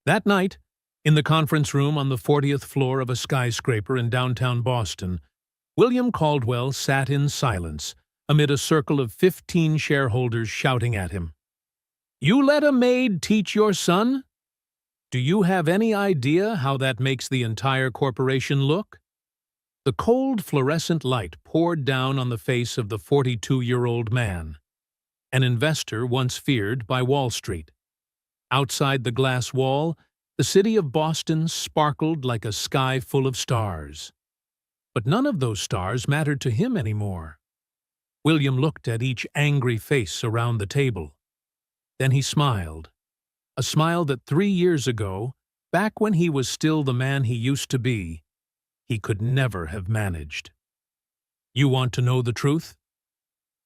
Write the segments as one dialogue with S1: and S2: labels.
S1: That night, in the conference room on the 40th floor of a skyscraper in downtown Boston, William Caldwell sat in silence amid a circle of 15 shareholders shouting at him. "You let a maid teach your son? Do you have any idea how that makes the entire corporation look?" The cold fluorescent light poured down on the face of the 42-year-old man, an investor once feared by Wall Street. Outside the glass wall, the city of Boston sparkled like a sky full of stars. But none of those stars mattered to him anymore. William looked at each angry face around the table. Then he smiled, a smile that 3 years ago, back when he was still the man he used to be, he could never have managed. "You want to know the truth?"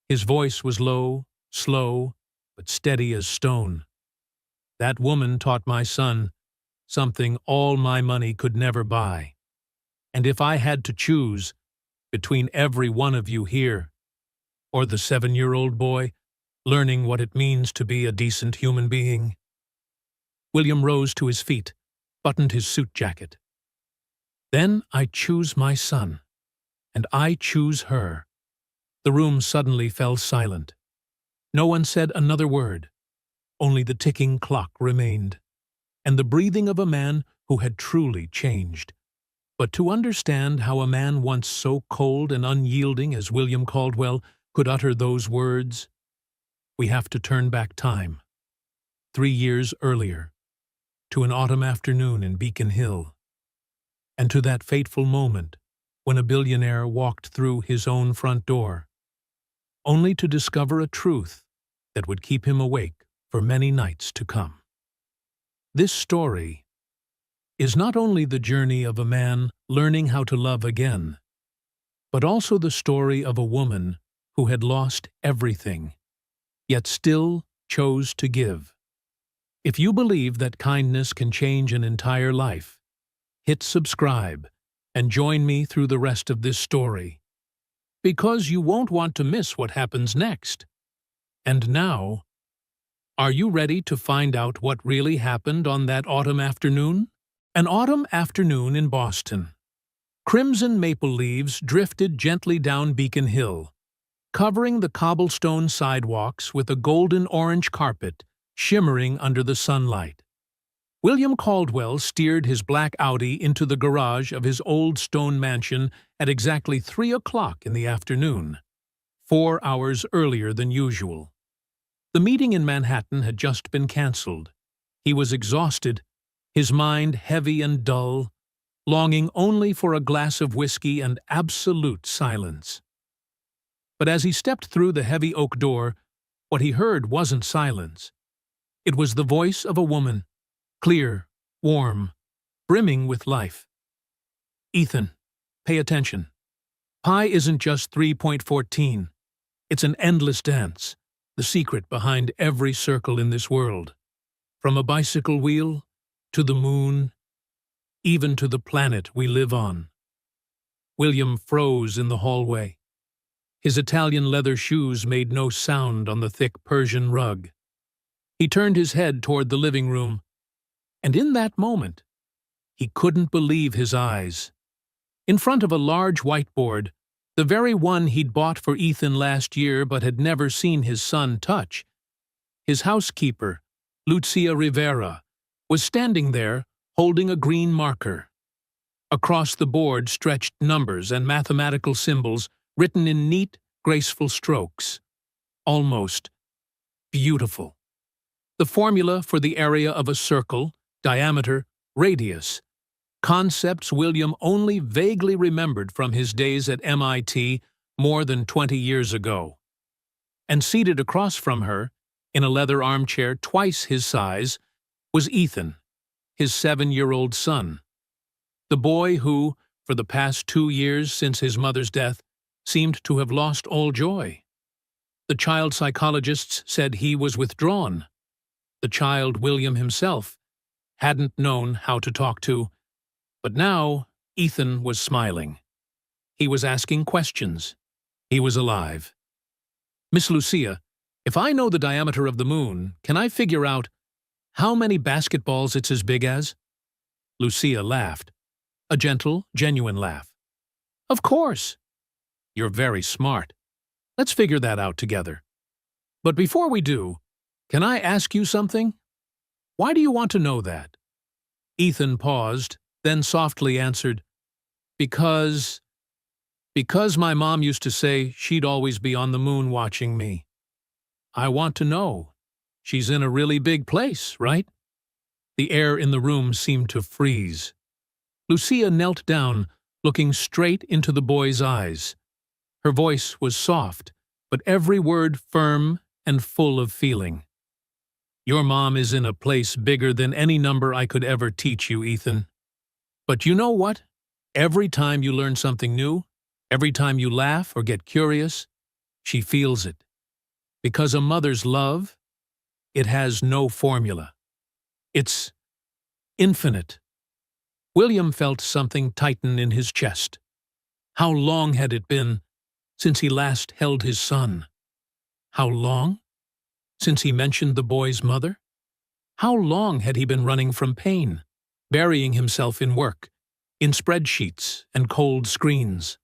S1: His voice was low, slow, but steady as stone. "That woman taught my son something all my money could never buy. And if I had to choose between every one of you here, or the 7-year-old boy learning what it means to be a decent human being..." William rose to his feet, buttoned his suit jacket. "Then I choose my son, and I choose her." The room suddenly fell silent. No one said another word. Only the ticking clock remained, and the breathing of a man who had truly changed. But to understand how a man once so cold and unyielding as William Caldwell could utter those words, we have to turn back time, 3 years earlier, to an autumn afternoon in Beacon Hill, and to that fateful moment when a billionaire walked through his own front door, only to discover a truth that would keep him awake for many nights to come. This story is not only the journey of a man learning how to love again, but also the story of a woman who had lost everything, yet still chose to give. If you believe that kindness can change an entire life, hit subscribe and join me through the rest of this story, because you won't want to miss what happens next. And now, are you ready to find out what really happened on that autumn afternoon? An autumn afternoon in Boston. Crimson maple leaves drifted gently down Beacon Hill, covering the cobblestone sidewalks with a golden-orange carpet shimmering under the sunlight. William Caldwell steered his black Audi into the garage of his old stone mansion at exactly 3 o'clock in the afternoon, 4 hours earlier than usual. The meeting in Manhattan had just been cancelled. He was exhausted, his mind heavy and dull, longing only for a glass of whiskey and absolute silence. But as he stepped through the heavy oak door, what he heard wasn't silence. It was the voice of a woman, clear, warm, brimming with life. "Ethan, pay attention. Pi isn't just 3.14. It's an endless dance, the secret behind every circle in this world. From a bicycle wheel, to the moon, even to the planet we live on." William froze in the hallway. His Italian leather shoes made no sound on the thick Persian rug. He turned his head toward the living room, and in that moment, he couldn't believe his eyes. In front of a large whiteboard, the very one he'd bought for Ethan last year but had never seen his son touch, his housekeeper, Lucia Rivera, was standing there holding a green marker. Across the board stretched numbers and mathematical symbols written in neat, graceful strokes. Almost beautiful. The formula for the area of a circle, diameter, radius. Concepts William only vaguely remembered from his days at MIT more than 20 years ago. And seated across from her, in a leather armchair twice his size, was Ethan, his 7-year-old son. The boy who, for the past 2 years since his mother's death, seemed to have lost all joy. The child psychologists said he was withdrawn. The child William himself hadn't known how to talk to. But now, Ethan was smiling. He was asking questions. He was alive. "Miss Lucia, if I know the diameter of the moon, can I figure out..." How many basketballs it's as big as? Lucia laughed. A gentle, genuine laugh. Of course. You're very smart. Let's figure that out together. But before we do, can I ask you something? Why do you want to know that? Ethan paused, then softly answered, Because my mom used to say she'd always be on the moon watching me. I want to know. She's in a really big place, right? The air in the room seemed to freeze. Lucia knelt down, looking straight into the boy's eyes. Her voice was soft, but every word firm and full of feeling. Your mom is in a place bigger than any number I could ever teach you, Ethan. But you know what? Every time you learn something new, every time you laugh or get curious, she feels it. Because a mother's love, it has no formula. It's infinite. William felt something tighten in his chest. How long had it been since he last held his son? How long? Since he mentioned the boy's mother? How long had he been running from pain, burying himself in work, in spreadsheets and cold screens?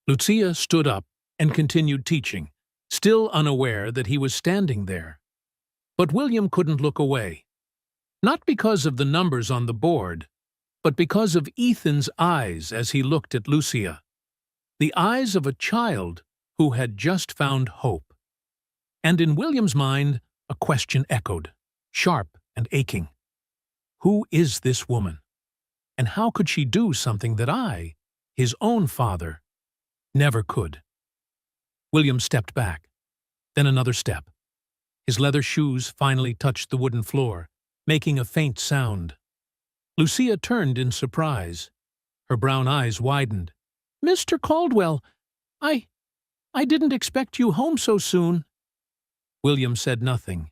S1: Lucia stood up and continued teaching, still unaware that he was standing there. But William couldn't look away. Not because of the numbers on the board, but because of Ethan's eyes as he looked at Lucia. The eyes of a child who had just found hope. And in William's mind, a question echoed, sharp and aching. Who is this woman? And how could she do something that I, his own father, never could? William stepped back, then another step. His leather shoes finally touched the wooden floor, making a faint sound. Lucia turned in surprise. Her brown eyes widened. Mr. Caldwell, I didn't expect you home so soon. William said nothing.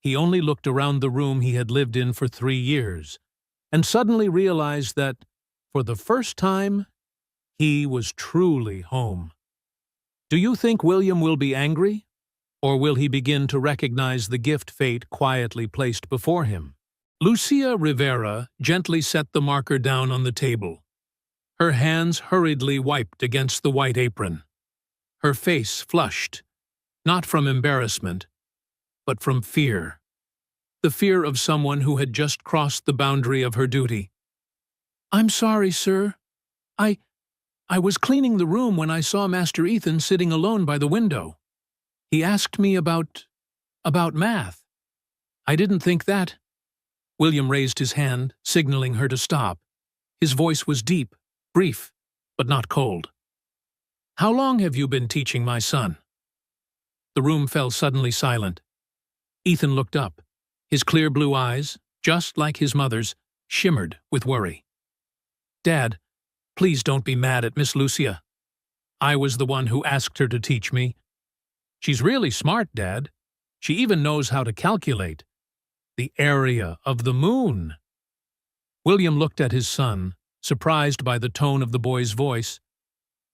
S1: He only looked around the room he had lived in for 3 years, and suddenly realized that, for the first time, he was truly home. Do you think William will be angry? Or will he begin to recognize the gift fate quietly placed before him? Lucia Rivera gently set the marker down on the table. Her hands hurriedly wiped against the white apron. Her face flushed, not from embarrassment, but from fear. The fear of someone who had just crossed the boundary of her duty. I'm sorry, sir. I was cleaning the room when I saw Master Ethan sitting alone by the window. He asked me about math. I didn't think that. William raised his hand, signaling her to stop. His voice was deep, brief, but not cold. How long have you been teaching my son? The room fell suddenly silent. Ethan looked up. His clear blue eyes, just like his mother's, shimmered with worry. Dad, please don't be mad at Miss Lucia. I was the one who asked her to teach me. She's really smart, Dad. She even knows how to calculate the area of the moon. William looked at his son, surprised by the tone of the boy's voice.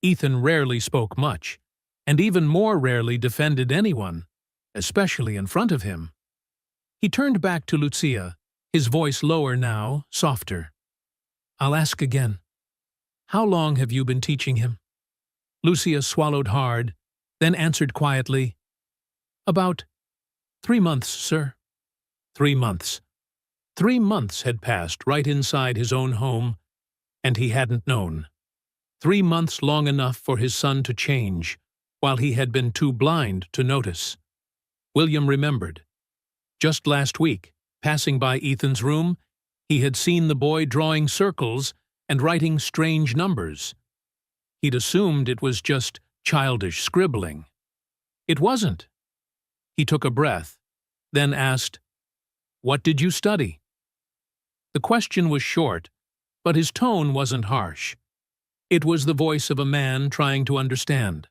S1: Ethan rarely spoke much, and even more rarely defended anyone, especially in front of him. He turned back to Lucia, his voice lower now, softer. I'll ask again. How long have you been teaching him? Lucia swallowed hard, then answered quietly, About 3 months, sir. 3 months. 3 months had passed right inside his own home, and he hadn't known. 3 months long enough for his son to change, while he had been too blind to notice. William remembered. Just last week, passing by Ethan's room, he had seen the boy drawing circles and writing strange numbers. He'd assumed it was just childish scribbling. It wasn't. He took a breath, then asked, What did you study? The question was short, but his tone wasn't harsh. It was the voice of a man trying to understand.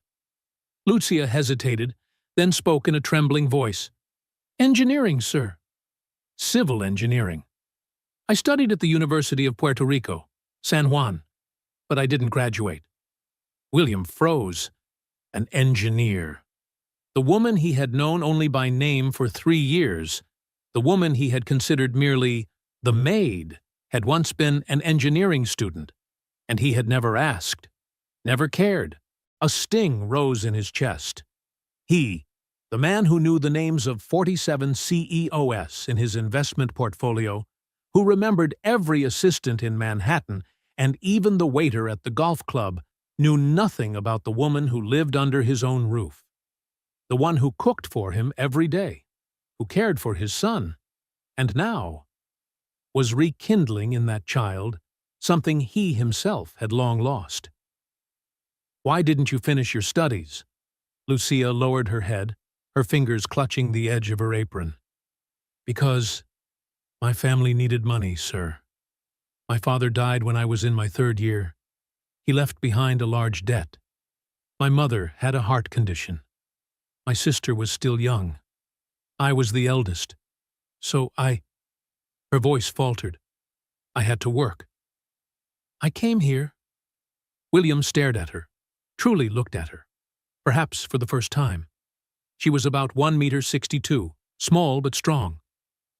S1: Lucia hesitated, then spoke in a trembling voice. Engineering, sir. Civil engineering. I studied at the University of Puerto Rico, San Juan, but I didn't graduate. William froze. An engineer. The woman he had known only by name for 3 years The woman he had considered merely the maid had once been an engineering student, and he had never asked, never cared. A sting rose in his chest. He, the man who knew the names of 47 CEOs in his investment portfolio, who remembered every assistant in Manhattan and even the waiter at the golf club, knew nothing about the woman who lived under his own roof. The one who cooked for him every day, who cared for his son, and now was rekindling in that child something he himself had long lost. "Why didn't you finish your studies?" Lucia lowered her head, her fingers clutching the edge of her apron. "Because my family needed money, sir. My father died when I was in my 3rd year. He left behind a large debt. My mother had a heart condition. My sister was still young. I was the eldest. So Her voice faltered. "I had to work. I came here." William stared at her, truly looked at her, perhaps for the first time. She was about 1 meter 62, small but strong.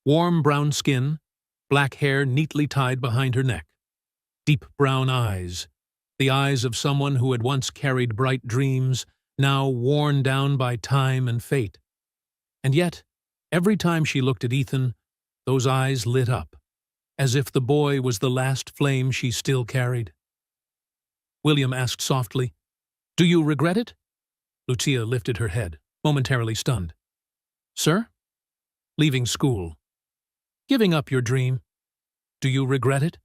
S1: Warm brown skin, black hair neatly tied behind her neck. Deep brown eyes, the eyes of someone who had once carried bright dreams, now worn down by time and fate. And yet, every time she looked at Ethan, those eyes lit up, as if the boy was the last flame she still carried. William asked softly, "Do you regret it?" Lucia lifted her head, momentarily stunned. "Sir?" "Leaving school. Giving up your dream. Do you regret it?"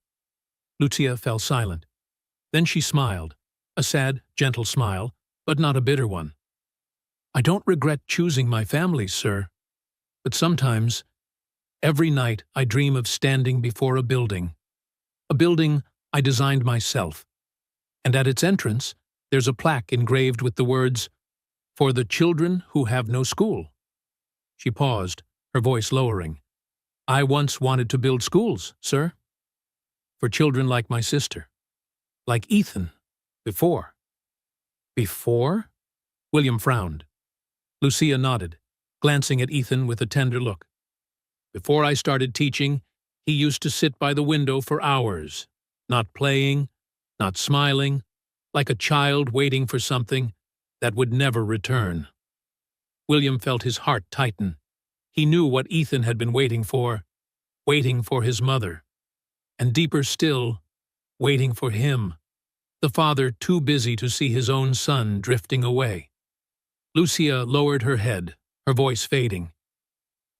S1: Lucia fell silent. Then she smiled, a sad, gentle smile, but not a bitter one. "I don't regret choosing my family, sir. But sometimes, every night I dream of standing before a building I designed myself. And at its entrance, there's a plaque engraved with the words, 'For the children who have no school.'" She paused, her voice lowering. "I once wanted to build schools, sir. For children like my sister. Like Ethan. Before." "Before?" William frowned. Lucia nodded, glancing at Ethan with a tender look. "Before I started teaching, he used to sit by the window for hours, not playing, not smiling, like a child waiting for something that would never return." William felt his heart tighten. He knew what Ethan had been waiting for his mother. And deeper still, waiting for him, the father too busy to see his own son drifting away. Lucia lowered her head, her voice fading.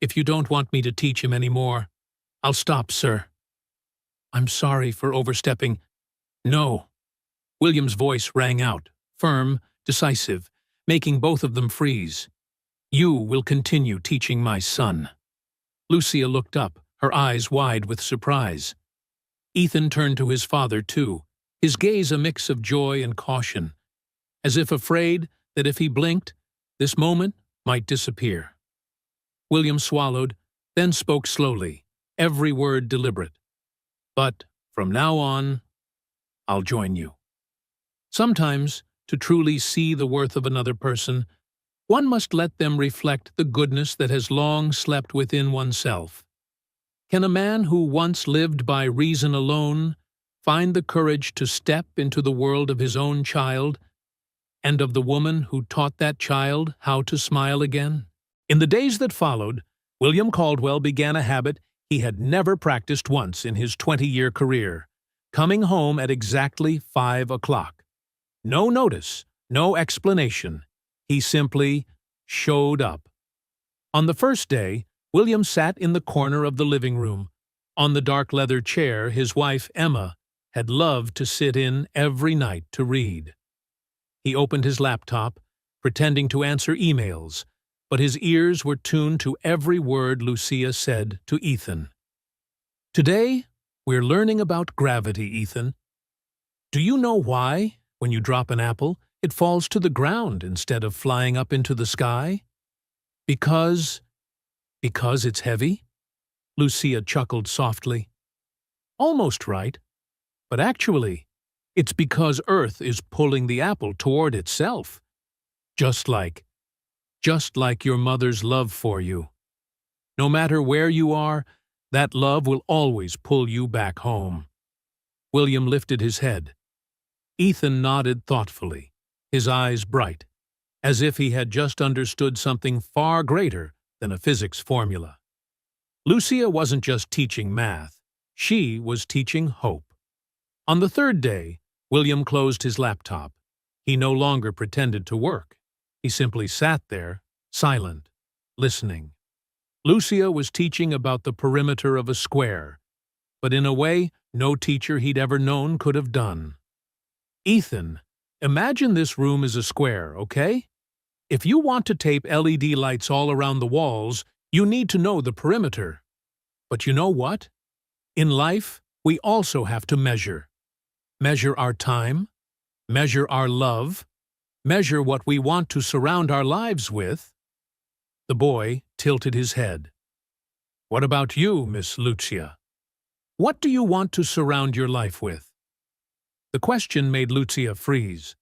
S1: "If you don't want me to teach him any more, I'll stop, sir. I'm sorry for overstepping." "No." William's voice rang out, firm, decisive, making both of them freeze. "You will continue teaching my son." Lucia looked up, her eyes wide with surprise. Ethan turned to his father, too, his gaze a mix of joy and caution, as if afraid that if he blinked, this moment might disappear. William swallowed, then spoke slowly, every word deliberate. "But from now on, I'll join you. Sometimes, to truly see the worth of another person, one must let them reflect the goodness that has long slept within oneself. Can a man who once lived by reason alone find the courage to step into the world of his own child and of the woman who taught that child how to smile again?" In the days that followed, William Caldwell began a habit he had never practiced once in his 20-year career, coming home at exactly 5 o'clock. No notice, no explanation. He simply showed up. On the first day, William sat in the corner of the living room, on the dark leather chair his wife, Emma, had loved to sit in every night to read. He opened his laptop, pretending to answer emails, but his ears were tuned to every word Lucia said to Ethan. "Today, we're learning about gravity, Ethan. Do you know why, when you drop an apple, it falls to the ground instead of flying up into the sky? Because it's heavy?" Lucia chuckled softly. "Almost right. But actually, it's because Earth is pulling the apple toward itself. Just like your mother's love for you." No matter where you are, that love will always pull you back home." William lifted his head. Ethan nodded thoughtfully, his eyes bright, as if he had just understood something far greater than a physics formula. Lucia wasn't just teaching math, she was teaching hope. On the third day, William closed his laptop. He no longer pretended to work. He simply sat there, silent, listening. Lucia was teaching about the perimeter of a square, but in a way no teacher he'd ever known could have done. "Ethan, imagine this room is a square, okay? If you want to tape LED lights all around the walls, you need to know the perimeter. But you know what? In life, we also have to measure. Measure our time, measure our love, measure what we want to surround our lives with." The boy tilted his head. "What about you, Miss Lucia? What do you want to surround your life with?" The question made Lucia freeze.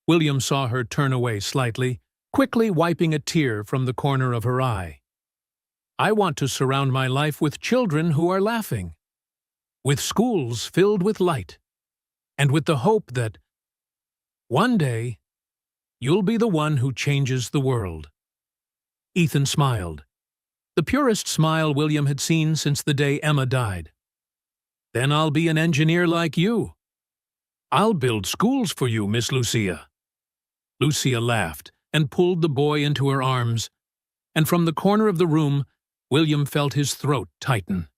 S1: William saw her turn away slightly, quickly wiping a tear from the corner of her eye. "I want to surround my life with children who are laughing, with schools filled with light, and with the hope that one day you'll be the one who changes the world." Ethan smiled, the purest smile William had seen since the day Emma died. "Then I'll be an engineer like you. I'll build schools for you, Miss Lucia." Lucia laughed and pulled the boy into her arms, and from the corner of the room, William felt his throat tighten.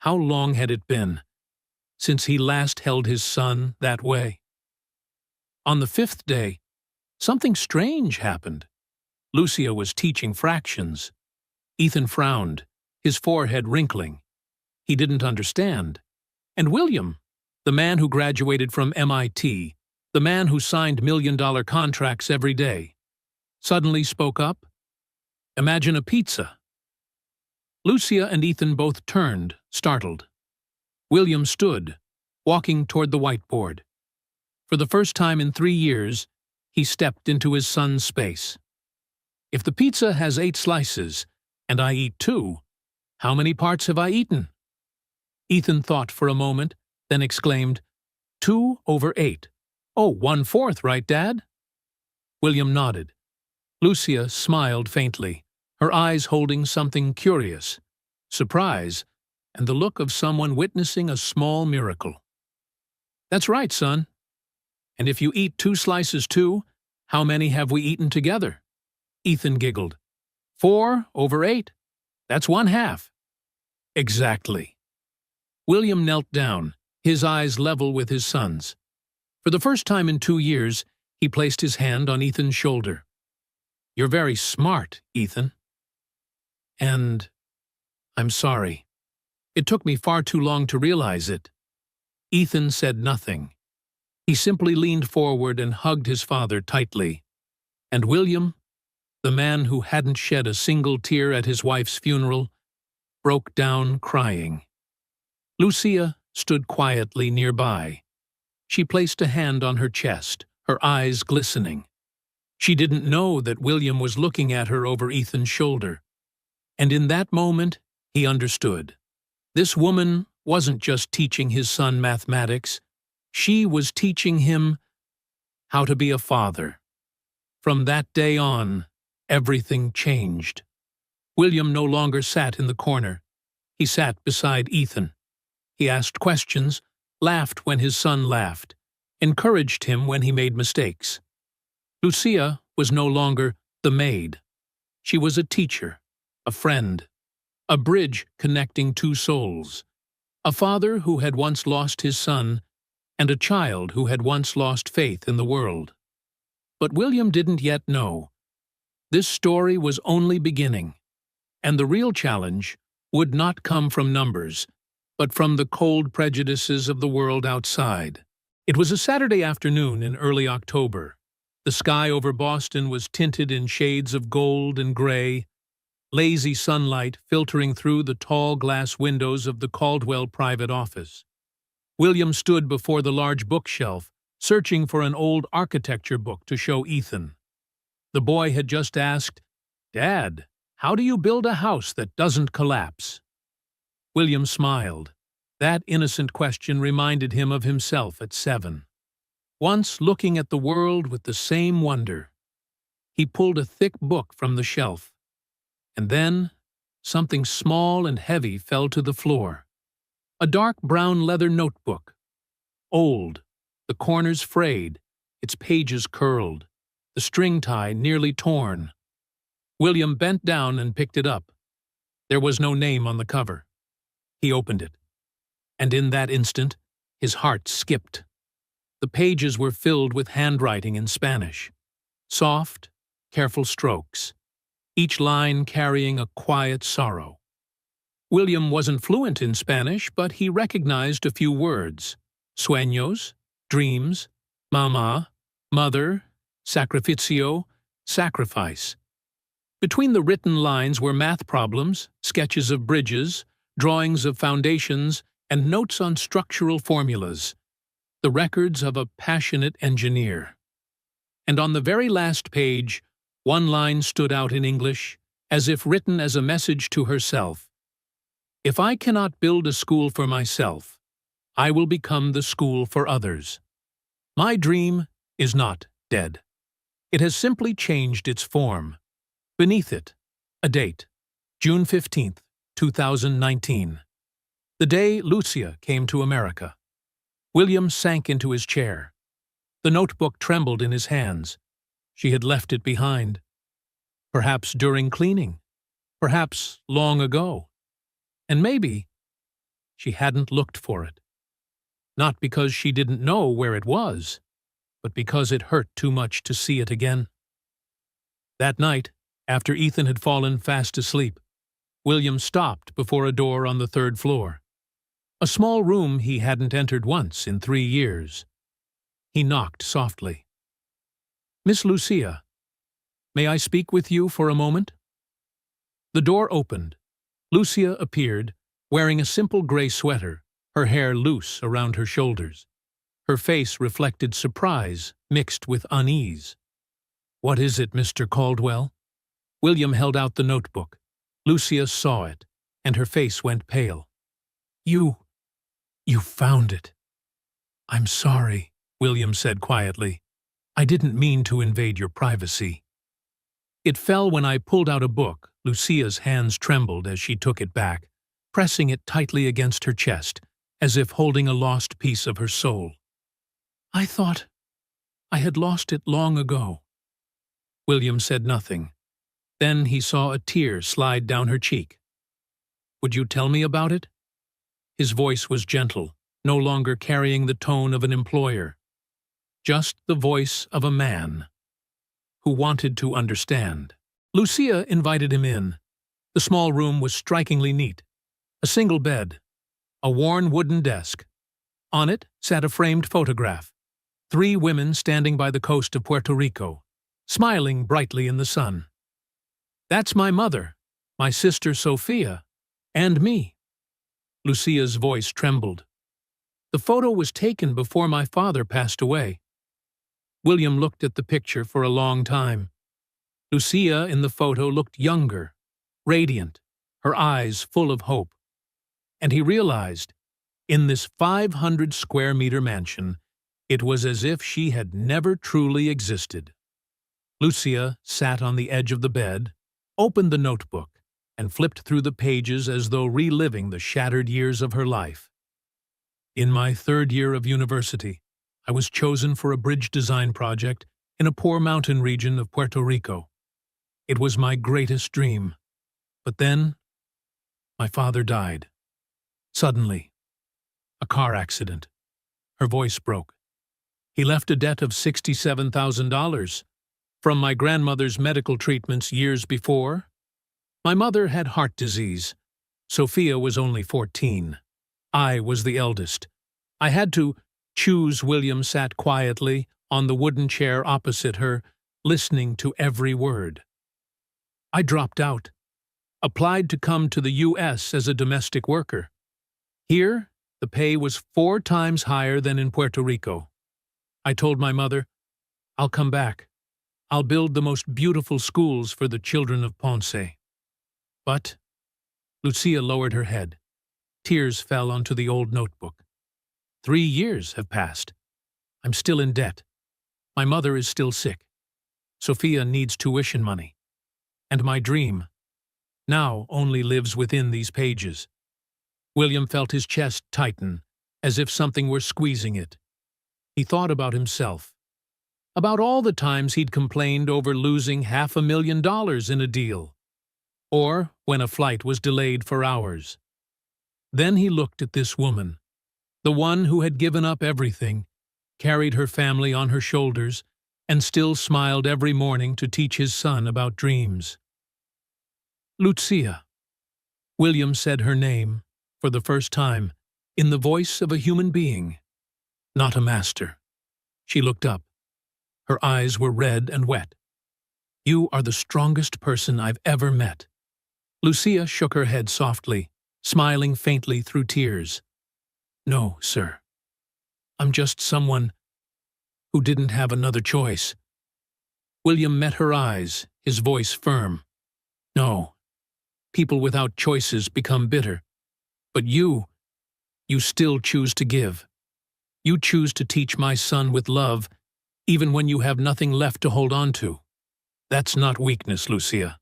S1: How long had it been since he last held his son that way? On the fifth day, something strange happened. Lucia was teaching fractions. Ethan frowned, his forehead wrinkling. He didn't understand. And William, the man who graduated from MIT, the man who signed million-dollar contracts every day, suddenly spoke up. "Imagine a pizza." Lucia and Ethan both turned, startled. William stood, walking toward the whiteboard. For the first time in 3 years, he stepped into his son's space. "If the pizza has 8 slices, and I eat 2, how many parts have I eaten?" Ethan thought for a moment, then exclaimed, 2 over 8. "Oh, 1/4, right, Dad?" William nodded. Lucia smiled faintly, her eyes holding something curious, surprise, and the look of someone witnessing a small miracle. "That's right, son. And if you eat 2 slices too, how many have we eaten together?" Ethan giggled. 4 over 8. That's 1/2. "Exactly." William knelt down, his eyes level with his son's. For the first time in 2 years, he placed his hand on Ethan's shoulder. "You're very smart, Ethan. And I'm sorry. It took me far too long to realize it." Ethan said nothing. He simply leaned forward and hugged his father tightly. And William, the man who hadn't shed a single tear at his wife's funeral, broke down crying. Lucia stood quietly nearby. She placed a hand on her chest, her eyes glistening. She didn't know that William was looking at her over Ethan's shoulder. And in that moment, he understood. This woman wasn't just teaching his son mathematics. She was teaching him how to be a father. From that day on, everything changed. William no longer sat in the corner. He sat beside Ethan. He asked questions, laughed when his son laughed, encouraged him when he made mistakes. Lucia was no longer the maid. She was a teacher, a friend, a bridge connecting 2 souls, a father who had once lost his son, and a child who had once lost faith in the world. But William didn't yet know. This story was only beginning, and the real challenge would not come from numbers, but from the cold prejudices of the world outside. It was a Saturday afternoon in early October. The sky over Boston was tinted in shades of gold and gray, lazy sunlight filtering through the tall glass windows of the Caldwell private office. William stood before the large bookshelf, searching for an old architecture book to show Ethan. The boy had just asked, "Dad, How do you build a house that doesn't collapse? William smiled. That innocent question reminded him of himself at 7. Once looking at the world with the same wonder. He pulled a thick book from the shelf. And then, something small and heavy fell to the floor. A dark brown leather notebook. Old, the corners frayed, its pages curled, the string tie nearly torn. William bent down and picked it up. There was no name on the cover. He opened it. And in that instant, his heart skipped. The pages were filled with handwriting in Spanish. Soft, careful strokes, each line carrying a quiet sorrow. William wasn't fluent in Spanish, but he recognized a few words. Sueños, dreams, mamá, mother, sacrificio, sacrifice. Between the written lines were math problems, sketches of bridges, drawings of foundations, and notes on structural formulas, the records of a passionate engineer. And on the very last page, one line stood out in English, as if written as a message to herself. If I cannot build a school for myself, I will become the school for others. My dream is not dead. It has simply changed its form. Beneath it, a date, June 15th, 2019. The day Lucia came to America. William sank into his chair. The notebook trembled in his hands. She had left it behind. Perhaps during cleaning. Perhaps long ago. And maybe she hadn't looked for it. Not because she didn't know where it was, but because it hurt too much to see it again. That night, after Ethan had fallen fast asleep, William stopped before a door on the 3rd floor. A small room he hadn't entered once in 3 years. He knocked softly. "Miss Lucia, may I speak with you for a moment?" The door opened. Lucia appeared, wearing a simple gray sweater, her hair loose around her shoulders. Her face reflected surprise mixed with unease. "What is it, Mr. Caldwell?" William held out the notebook. Lucia saw it, and her face went pale. You found it." "I'm sorry," William said quietly. "I didn't mean to invade your privacy." It fell when I pulled out a book. Lucia's hands trembled as she took it back, pressing it tightly against her chest, as if holding a lost piece of her soul. "I thought I had lost it long ago." William said nothing. Then he saw a tear slide down her cheek. "Would you tell me about it?" His voice was gentle, no longer carrying the tone of an employer. Just the voice of a man who wanted to understand. Lucia invited him in. The small room was strikingly neat. A single bed, a worn wooden desk. On it sat a framed photograph. 3 women standing by the coast of Puerto Rico, smiling brightly in the sun. "That's my mother, my sister Sophia, and me." Lucia's voice trembled. "The photo was taken before my father passed away." William looked at the picture for a long time. Lucia in the photo looked younger, radiant, her eyes full of hope. And he realized, in this 500-square-meter mansion, it was as if she had never truly existed. Lucia sat on the edge of the bed, opened the notebook, and flipped through the pages as though reliving the shattered years of her life. "In my 3rd year of university, I was chosen for a bridge design project in a poor mountain region of Puerto Rico. It was my greatest dream. But then, my father died. Suddenly. A car accident." Her voice broke. "He left a debt of $67,000 from my grandmother's medical treatments years before. My mother had heart disease. Sophia was only 14. I was the eldest. I had to choose." William sat quietly on the wooden chair opposite her, listening to every word. "I dropped out. Applied to come to the U.S. as a domestic worker. Here, the pay was 4 times higher than in Puerto Rico. I told my mother, I'll come back. I'll build the most beautiful schools for the children of Ponce. But Lucia lowered her head. Tears fell onto the old notebook. 3 years have passed. I'm still in debt. My mother is still sick. Sophia needs tuition money. And my dream now only lives within these pages. William felt his chest tighten, as if something were squeezing it. He thought about himself, about all the times he'd complained over losing $500,000 in a deal, or when a flight was delayed for hours. Then he looked at this woman, the one who had given up everything, carried her family on her shoulders, and still smiled every morning to teach his son about dreams. Lucia. William said her name, for the first time, in the voice of a human being, not a master. She looked up. Her eyes were red and wet. You are the strongest person I've ever met. Lucia shook her head softly, smiling faintly through tears. No, sir. I'm just someone who didn't have another choice. William met her eyes, his voice firm. No. People without choices become bitter. But you still choose to give. You choose to teach my son with love, even when you have nothing left to hold on to. That's not weakness, Lucia.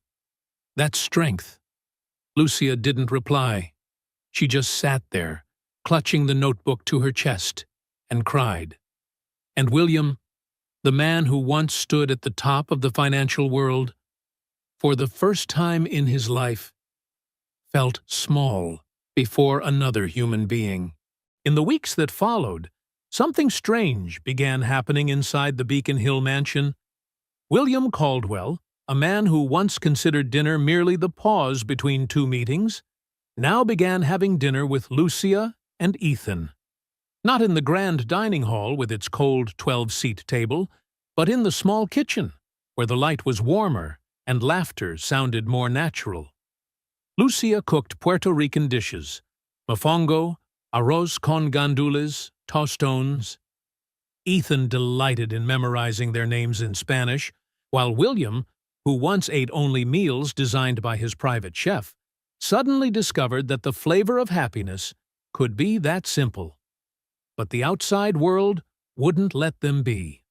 S1: That's strength. Lucia didn't reply. She just sat there, clutching the notebook to her chest, and cried. And William, the man who once stood at the top of the financial world, for the first time in his life, felt small before another human being. In the weeks that followed, something strange began happening inside the Beacon Hill mansion. William Caldwell, a man who once considered dinner merely the pause between two meetings, now began having dinner with Lucia and Ethan. Not in the grand dining hall with its cold 12-seat table, but in the small kitchen, where the light was warmer and laughter sounded more natural. Lucia cooked Puerto Rican dishes, mofongo, arroz con gandules, tostones. Ethan delighted in memorizing their names in Spanish, while William, who once ate only meals designed by his private chef, suddenly discovered that the flavor of happiness could be that simple. But the outside world wouldn't let them be.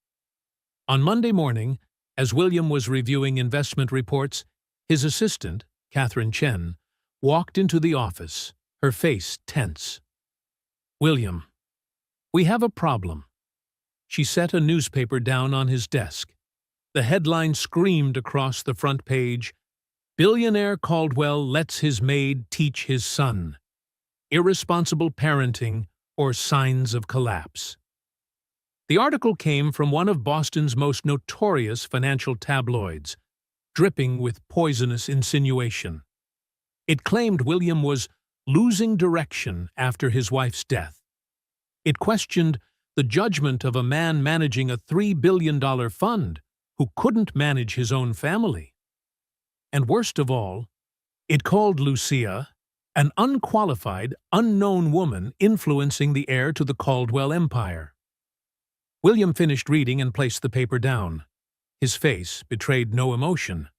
S1: On Monday morning, as William was reviewing investment reports, his assistant, Catherine Chen, walked into the office, her face tense. William, we have a problem. She set a newspaper down on his desk. The headline screamed across the front page, Billionaire Caldwell lets his maid teach his son. Irresponsible parenting or signs of collapse. The article came from one of Boston's most notorious financial tabloids, dripping with poisonous insinuation. It claimed William was losing direction after his wife's death. It questioned the judgment of a man managing a $3 billion fund who couldn't manage his own family. And worst of all, it called Lucia an unqualified, unknown woman influencing the heir to the Caldwell empire. William finished reading and placed the paper down. His face betrayed no emotion,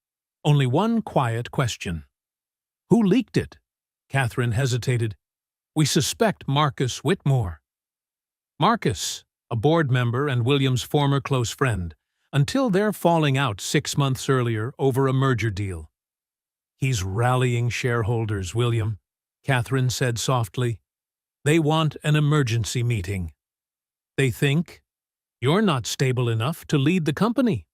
S1: only one quiet question. Who leaked it? Catherine hesitated. We suspect Marcus Whitmore. Marcus, a board member and William's former close friend, until their falling out 6 months earlier over a merger deal. He's rallying shareholders, William, Catherine said softly. They want an emergency meeting. They think you're not stable enough to lead the company.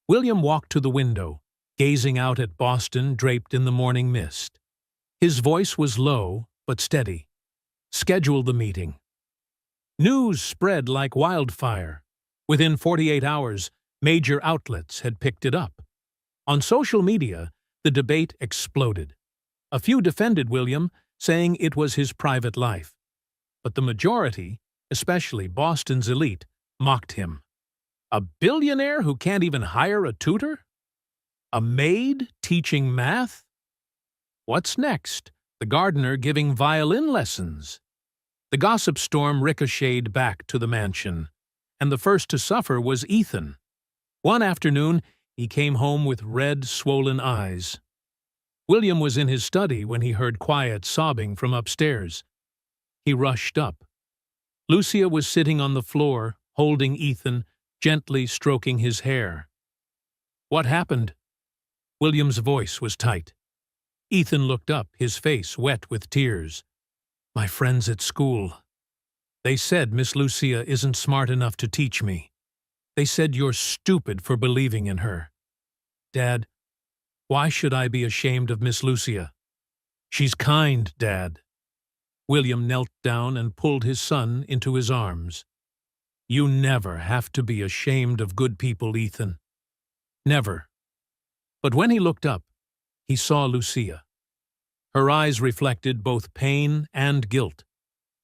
S1: William walked to the window, gazing out at Boston draped in the morning mist. His voice was low but steady. Schedule the meeting. News spread like wildfire. Within 48 hours, major outlets had picked it up. On social media, the debate exploded. A few defended William, saying it was his private life. But the majority, especially Boston's elite, mocked him. A billionaire who can't even hire a tutor? A maid teaching math? What's next? The gardener giving violin lessons? The gossip storm ricocheted back to the mansion, and the first to suffer was Ethan. One afternoon, he came home with red, swollen eyes. William was in his study when he heard quiet sobbing from upstairs. He rushed up. Lucia was sitting on the floor, holding Ethan, gently stroking his hair. "What happened?" William's voice was tight. Ethan looked up, his face wet with tears. "My friends at school. They said Miss Lucia isn't smart enough to teach me. They said you're stupid for believing in her. Dad, why should I be ashamed of Miss Lucia? She's kind, Dad." William knelt down and pulled his son into his arms. "You never have to be ashamed of good people, Ethan. Never." But when he looked up, he saw Lucia. Her eyes reflected both pain and guilt,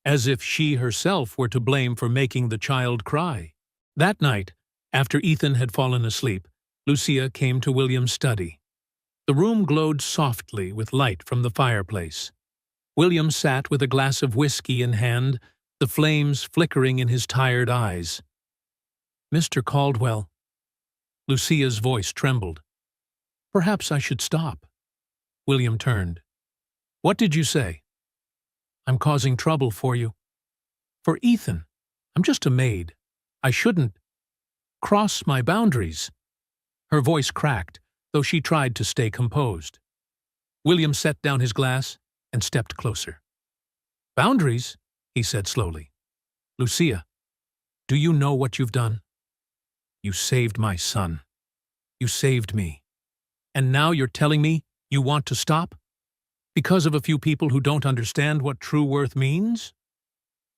S1: as if she herself were to blame for making the child cry. That night, after Ethan had fallen asleep, Lucia came to William's study. The room glowed softly with light from the fireplace. William sat with a glass of whiskey in hand, the flames flickering in his tired eyes. "Mr. Caldwell." Lucia's voice trembled. "Perhaps I should stop." William turned. "What did you say?" "I'm causing trouble for you." "For Ethan. I'm just a maid. I shouldn't cross my boundaries." Her voice cracked, though she tried to stay composed. William set down his glass and stepped closer. "Boundaries?" he said slowly. "Lucia, do you know what you've done? You saved my son. You saved me. And now you're telling me you want to stop? Because of a few people who don't understand what true worth means?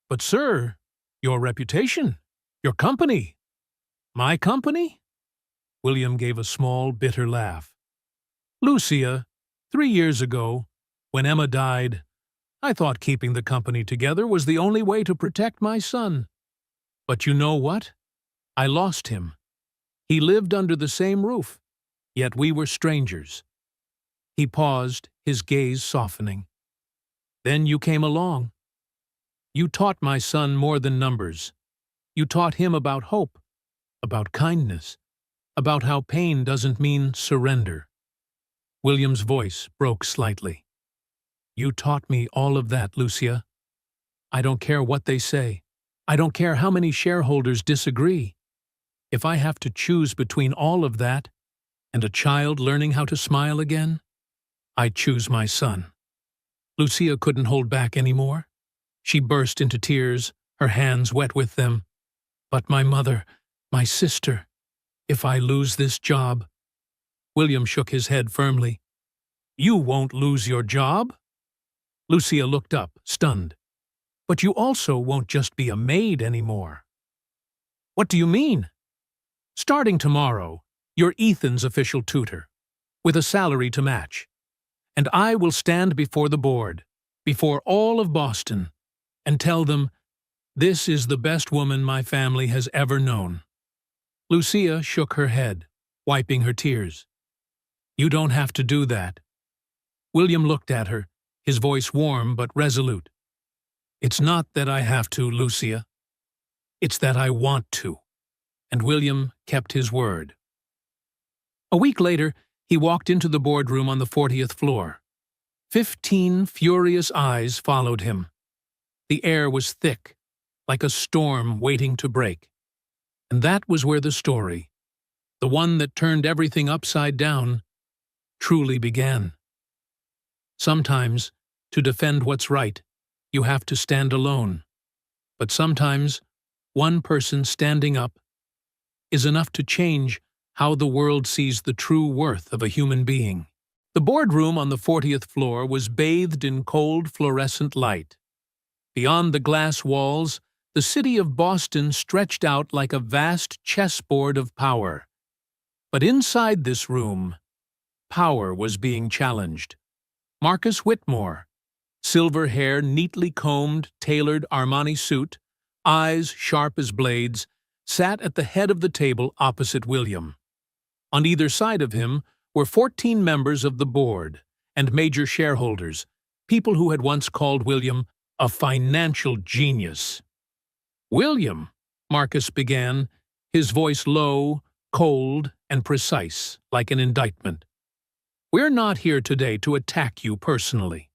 S1: But sir, your reputation, your company." "My company?" William gave a small, bitter laugh. "Lucia, 3 years ago, when Emma died, I thought keeping the company together was the only way to protect my son. But you know what? I lost him. He lived under the same roof, yet we were strangers." He paused, his gaze softening. "Then you came along. You taught my son more than numbers. You taught him about hope, about kindness, about how pain doesn't mean surrender." William's voice broke slightly. "You taught me all of that, Lucia. I don't care what they say. I don't care how many shareholders disagree. If I have to choose between all of that and a child learning how to smile again, I choose my son." Lucia couldn't hold back anymore. She burst into tears, her hands wet with them. "But my mother, my sister, if I lose this job—" William shook his head firmly. "You won't lose your job." Lucia looked up, stunned. "But you also won't just be a maid anymore." "What do you mean?" "Starting tomorrow, you're Ethan's official tutor, with a salary to match. And I will stand before the board, before all of Boston, and tell them, this is the best woman my family has ever known." Lucia shook her head, wiping her tears. "You don't have to do that." William looked at her, his voice warm but resolute. "It's not that I have to, Lucia. It's that I want to." And William kept his word. A week later, he walked into the boardroom on the 40th floor. 15 furious eyes followed him. The air was thick, like a storm waiting to break. And that was where the story, the one that turned everything upside down, truly began. Sometimes, to defend what's right, you have to stand alone. But sometimes, one person standing up is enough to change how the world sees the true worth of a human being. The boardroom on the 40th floor was bathed in cold fluorescent light. Beyond the glass walls, the city of Boston stretched out like a vast chessboard of power. But inside this room, power was being challenged. Marcus Whitmore, silver hair neatly combed, tailored Armani suit, eyes sharp as blades, sat at the head of the table opposite William. On either side of him were 14 members of the board and major shareholders, people who had once called William a financial genius. "William," Marcus began, his voice low, cold, and precise, like an indictment. We're not here today to attack you personally.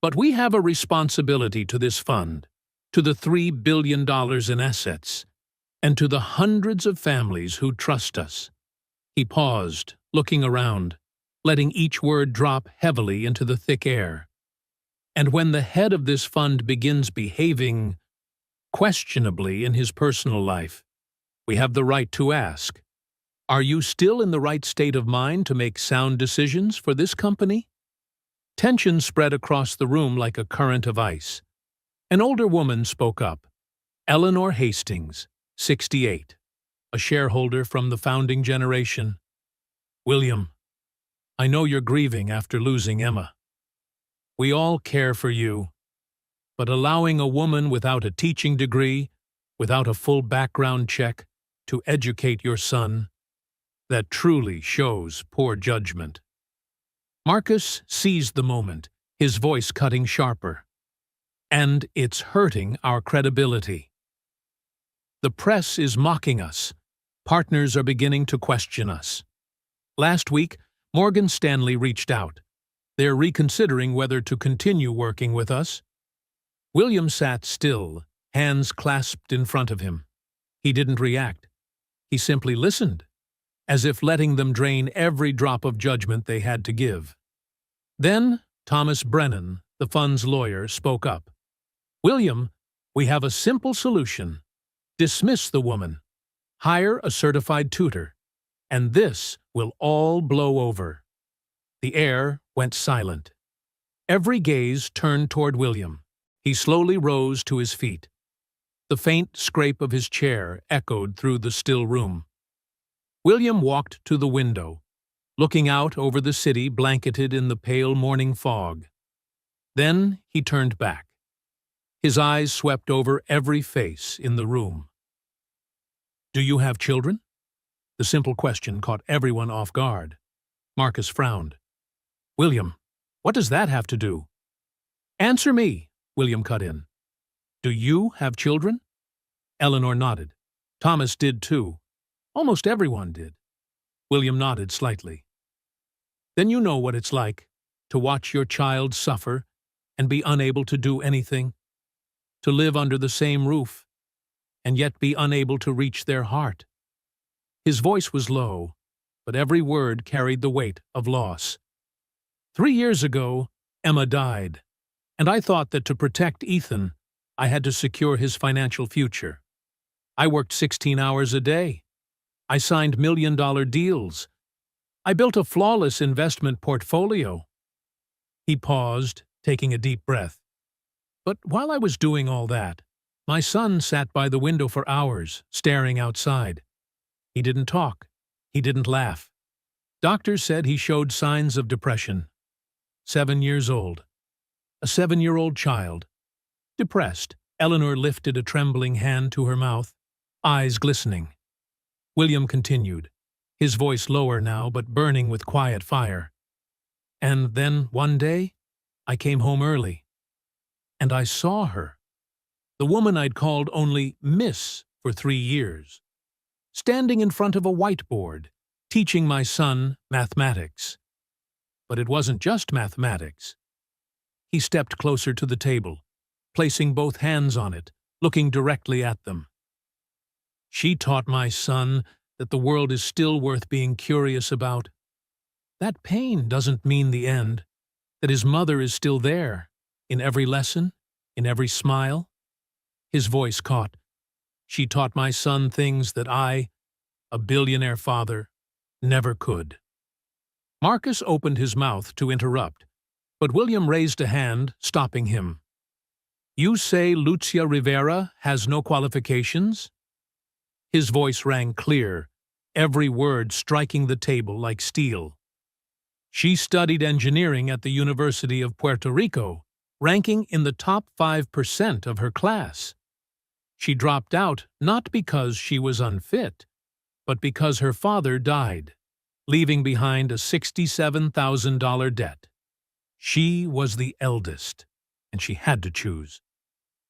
S1: But we have a responsibility to this fund, to the $3 billion in assets, and to the hundreds of families who trust us. He paused, looking around, letting each word drop heavily into the thick air. And when the head of this fund begins behaving questionably in his personal life, we have the right to ask, are you still in the right state of mind to make sound decisions for this company? Tension spread across the room like a current of ice. An older woman spoke up, Eleanor Hastings, 68, a shareholder from the founding generation. William, I know you're grieving after losing Emma. We all care for you, but allowing a woman without a teaching degree, without a full background check, to educate your son, that truly shows poor judgment. Marcus seized the moment, his voice cutting sharper. And it's hurting our credibility. The press is mocking us. Partners are beginning to question us. Last week, Morgan Stanley reached out. They're reconsidering whether to continue working with us. William sat still, hands clasped in front of him. He didn't react. He simply listened, as if letting them drain every drop of judgment they had to give. Then Thomas Brennan, the fund's lawyer, spoke up. William, we have a simple solution. Dismiss the woman. Hire a certified tutor. And this will all blow over. The air went silent. Every gaze turned toward William. He slowly rose to his feet. The faint scrape of his chair echoed through the still room. William walked to the window, looking out over the city blanketed in the pale morning fog. Then he turned back. His eyes swept over every face in the room. Do you have children? The simple question caught everyone off guard. Marcus frowned. William, what does that have to do? Answer me, William cut in. Do you have children? Eleanor nodded. Thomas did too. Almost everyone did. William nodded slightly. Then you know what it's like to watch your child suffer and be unable to do anything, to live under the same roof, and yet be unable to reach their heart. His voice was low, but every word carried the weight of loss. 3 years ago, Emma died, and I thought that to protect Ethan, I had to secure his financial future. I worked 16 hours a day. I signed million-dollar deals. I built a flawless investment portfolio. He paused, taking a deep breath. But while I was doing all that, my son sat by the window for hours, staring outside. He didn't talk. He didn't laugh. Doctors said he showed signs of depression. 7 years old. A 7-year-old child. Depressed, Eleanor lifted a trembling hand to her mouth, eyes glistening. William continued, his voice lower now but burning with quiet fire. And then, one day, I came home early. And I saw her. The woman I'd called only Miss for 3 years. Standing in front of a whiteboard, teaching my son mathematics. But it wasn't just mathematics. He stepped closer to the table, placing both hands on it, looking directly at them. She taught my son that the world is still worth being curious about. That pain doesn't mean the end, that his mother is still there, in every lesson, in every smile. His voice caught. She taught my son things that I, a billionaire father, never could. Marcus opened his mouth to interrupt, but William raised a hand, stopping him. You say Lucia Rivera has no qualifications? His voice rang clear, every word striking the table like steel. She studied engineering at the University of Puerto Rico, ranking in the top 5% of her class. She dropped out not because she was unfit, but because her father died, leaving behind a $67,000 debt. She was the eldest, and she had to choose.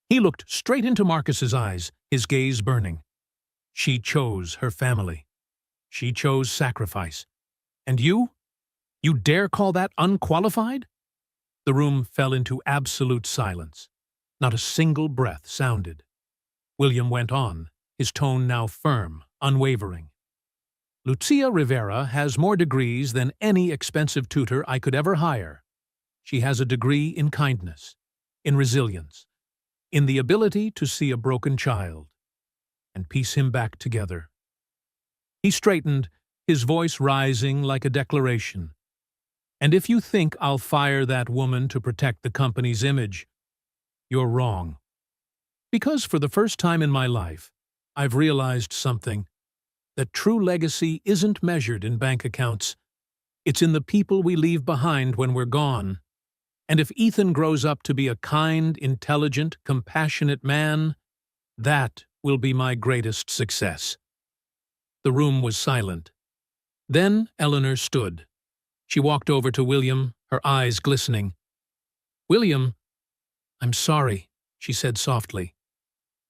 S1: He looked straight into Marcus's eyes, his gaze burning. She chose her family. She chose sacrifice. And you? You dare call that unqualified?" The room fell into absolute silence. Not a single breath sounded. William went on, his tone now firm, unwavering. "Lucia Rivera has more degrees than any expensive tutor I could ever hire. She has a degree in kindness, in resilience, in the ability to see a broken child and piece him back together." He straightened, his voice rising like a declaration. "And if you think I'll fire that woman to protect the company's image, you're wrong. Because for the first time in my life, I've realized something, that true legacy isn't measured in bank accounts. It's in the people we leave behind when we're gone. And if Ethan grows up to be a kind, intelligent, compassionate man, that will be my greatest success." The room was silent. Then Eleanor stood. She walked over to William, her eyes glistening. "William, I'm sorry," she said softly.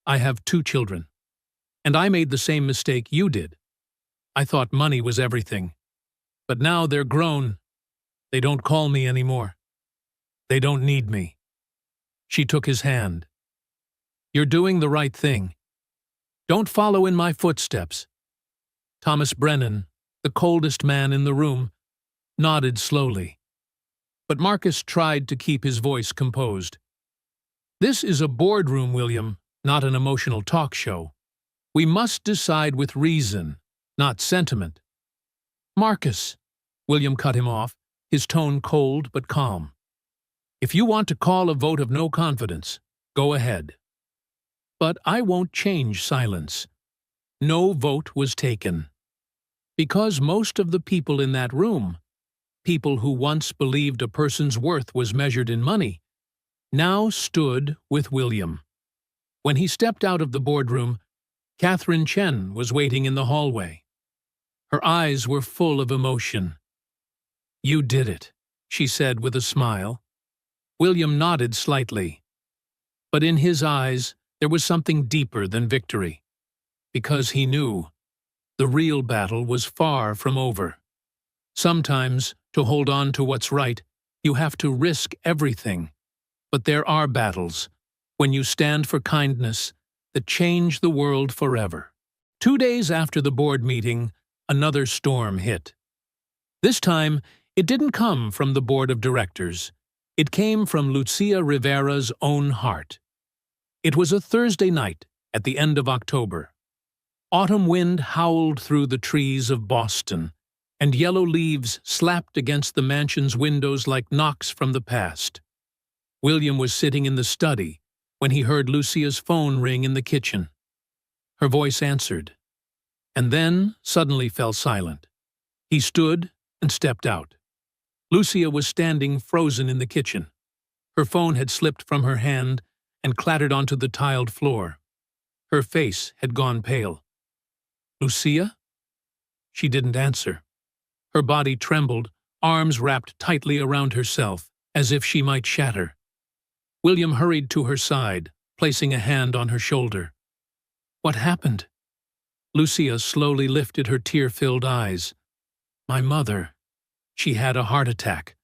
S1: "I have 2 children. And I made the same mistake you did. I thought money was everything. But now they're grown. They don't call me anymore. They don't need me." She took his hand. "You're doing the right thing. Don't follow in my footsteps." Thomas Brennan, the coldest man in the room, nodded slowly. But Marcus tried to keep his voice composed. "This is a boardroom, William, not an emotional talk show. We must decide with reason, not sentiment." "Marcus," William cut him off, his tone cold but calm. "If you want to call a vote of no confidence, go ahead. But I won't change silence." No vote was taken. Because most of the people in that room, people who once believed a person's worth was measured in money, now stood with William. When he stepped out of the boardroom, Catherine Chen was waiting in the hallway. Her eyes were full of emotion. "You did it," she said with a smile. William nodded slightly. But in his eyes there was something deeper than victory. Because he knew the real battle was far from over. Sometimes, to hold on to what's right, you have to risk everything. But there are battles, when you stand for kindness, that change the world forever. 2 days after the board meeting, another storm hit. This time, it didn't come from the board of directors. It came from Lucia Rivera's own heart. It was a Thursday night at the end of October. Autumn wind howled through the trees of Boston, and yellow leaves slapped against the mansion's windows like knocks from the past. William was sitting in the study when he heard Lucia's phone ring in the kitchen. Her voice answered, and then suddenly fell silent. He stood and stepped out. Lucia was standing frozen in the kitchen. Her phone had slipped from her hand and clattered onto the tiled floor. Her face had gone pale. "Lucia?" She didn't answer. Her body trembled, arms wrapped tightly around herself, as if she might shatter. William hurried to her side, placing a hand on her shoulder. "What happened?" Lucia slowly lifted her tear-filled eyes. "My mother. She had a heart attack.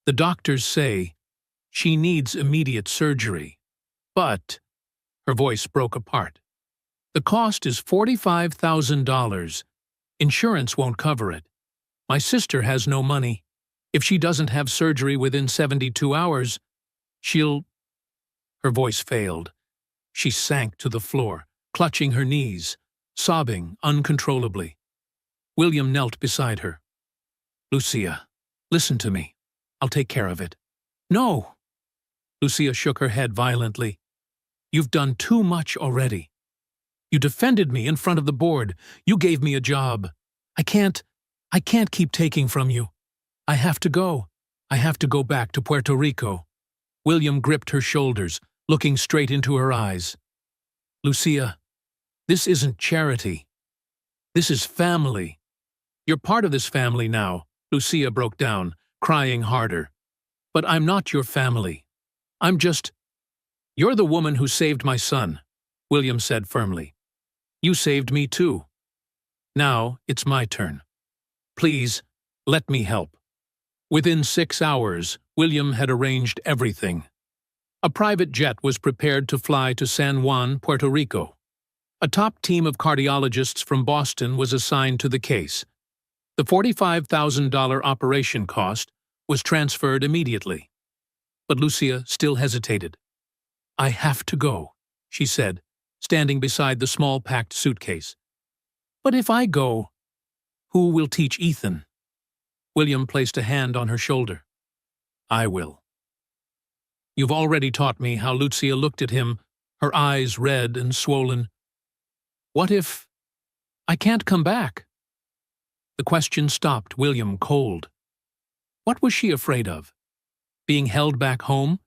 S1: The doctors say she needs immediate surgery. But," her voice broke apart, "the cost is $45,000. Insurance won't cover it. My sister has no money. If she doesn't have surgery within 72 hours, she'll—" Her voice failed. She sank to the floor, clutching her knees, sobbing uncontrollably. William knelt beside her. "Lucia, listen to me. I'll take care of it." "No!" Lucia shook her head violently. "You've done too much already. You defended me in front of the board. You gave me a job. I can't keep taking from you. I have to go. I have to go back to Puerto Rico." William gripped her shoulders, looking straight into her eyes. "Lucia, this isn't charity. This is family. You're part of this family now." Lucia broke down, crying harder. "But I'm not your family. I'm just—" "You're the woman who saved my son," William said firmly. "You saved me too. Now it's my turn. Please, let me help." Within 6 hours, William had arranged everything. A private jet was prepared to fly to San Juan, Puerto Rico. A top team of cardiologists from Boston was assigned to the case. The $45,000 operation cost was transferred immediately. But Lucia still hesitated. "I have to go," she said, standing beside the small packed suitcase. "But if I go, who will teach Ethan?" William placed a hand on her shoulder. "I will." "You've already taught me how." Lucia looked at him, her eyes red and swollen. "What if I can't come back?" The question stopped William cold. What was she afraid of? Being held back home?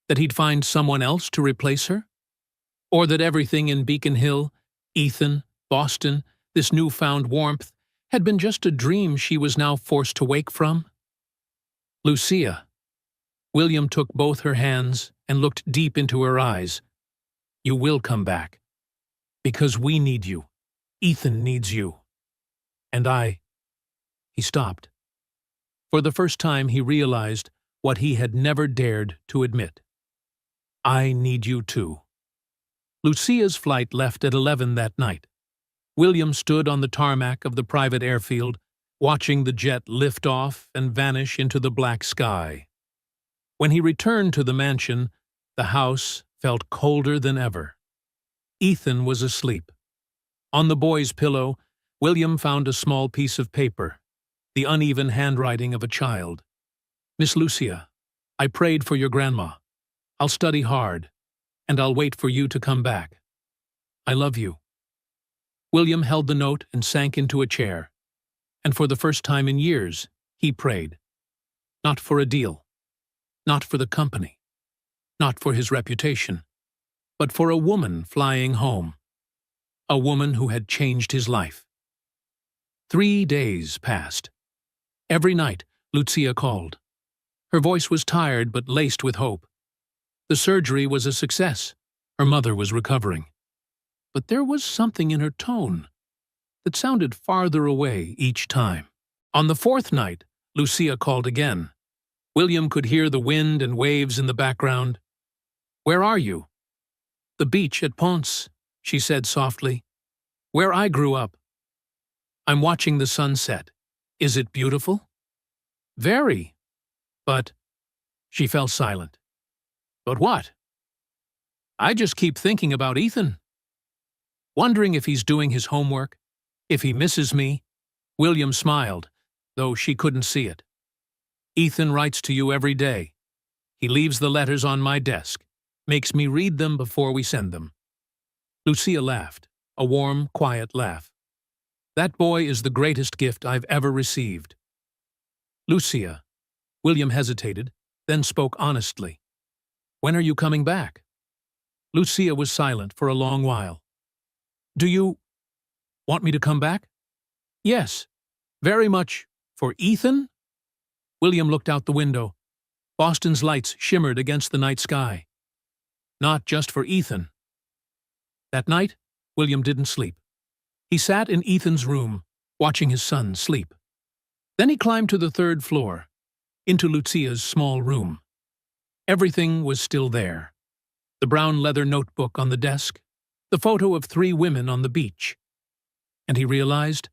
S1: That he'd find someone else to replace her? Or that everything in Beacon Hill, Ethan, Boston, this newfound warmth, had been just a dream she was now forced to wake from? "Lucia." William took both her hands and looked deep into her eyes. "You will come back. Because we need you. Ethan needs you. And I—" He stopped. For the first time he realized what he had never dared to admit. "I need you too." Lucia's flight left at 11 that night. William stood on the tarmac of the private airfield, watching the jet lift off and vanish into the black sky. When he returned to the mansion, the house felt colder than ever. Ethan was asleep. On the boy's pillow, William found a small piece of paper, the uneven handwriting of a child. "Miss Lucia, I prayed for your grandma. I'll study hard, and I'll wait for you to come back. I love you." William held the note and sank into a chair. And for the first time in years, he prayed. Not for a deal. Not for the company. Not for his reputation. But for a woman flying home. A woman who had changed his life. 3 days passed. Every night, Lucia called. Her voice was tired but laced with hope. The surgery was a success. Her mother was recovering. But there was something in her tone that sounded farther away each time. On the 4th night, Lucia called again. William could hear the wind and waves in the background. "Where are you?" "The beach at Ponce," she said softly. "Where I grew up." "I'm watching the sunset. Is it beautiful?" "Very. But—" She fell silent. "But what?" "I just keep thinking about Ethan. Wondering if he's doing his homework, if he misses me." William smiled, though she couldn't see it. "Ethan writes to you every day. He leaves the letters on my desk, makes me read them before we send them." Lucia laughed, a warm, quiet laugh. "That boy is the greatest gift I've ever received." "Lucia," William hesitated, then spoke honestly. "When are you coming back?" Lucia was silent for a long while. "Do you want me to come back?" "Yes, very much. For Ethan?" William looked out the window. Boston's lights shimmered against the night sky. "Not just for Ethan." That night, William didn't sleep. He sat in Ethan's room, watching his son sleep. Then he climbed to the 3rd floor, into Lucia's small room. Everything was still there. The brown leather notebook on the desk, the photo of 3 women on the beach. And he realized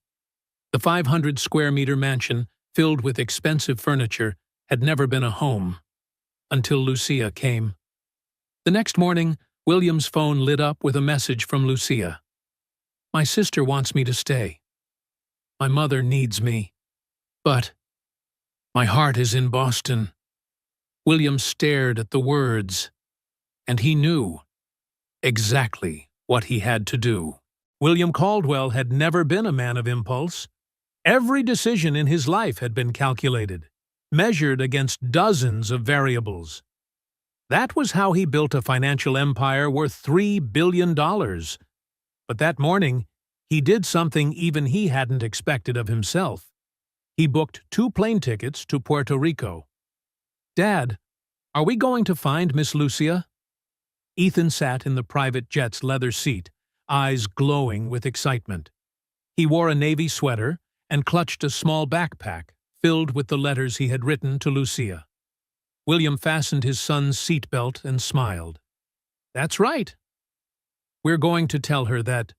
S1: the 500-square-meter mansion filled with expensive furniture had never been a home until Lucia came. The next morning, William's phone lit up with a message from Lucia. "My sister wants me to stay. My mother needs me. But my heart is in Boston." William stared at the words, and he knew exactly what he had to do. William Caldwell had never been a man of impulse. Every decision in his life had been calculated, measured against dozens of variables. That was how he built a financial empire worth $3 billion. But that morning, he did something even he hadn't expected of himself. He booked 2 plane tickets to Puerto Rico. "Dad, are we going to find Miss Lucia?" Ethan sat in the private jet's leather seat, eyes glowing with excitement. He wore a navy sweater and clutched a small backpack filled with the letters he had written to Lucia. William fastened his son's seatbelt and smiled. "That's right. We're going to tell her that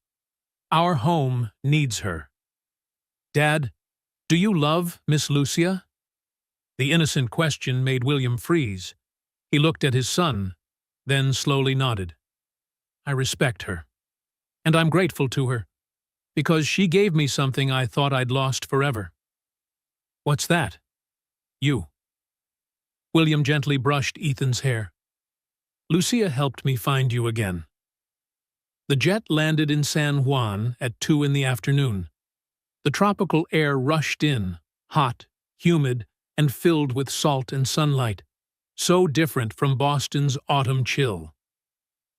S1: our home needs her. Dad, do you love Miss Lucia?" The innocent question made William freeze. He looked at his son, then slowly nodded. "I respect her. And I'm grateful to her, because she gave me something I thought I'd lost forever." "What's that?" "You." William gently brushed Ethan's hair. "Lucia helped me find you again." The jet landed in San Juan at 2 in the afternoon. The tropical air rushed in, hot, humid, and filled with salt and sunlight, so different from Boston's autumn chill.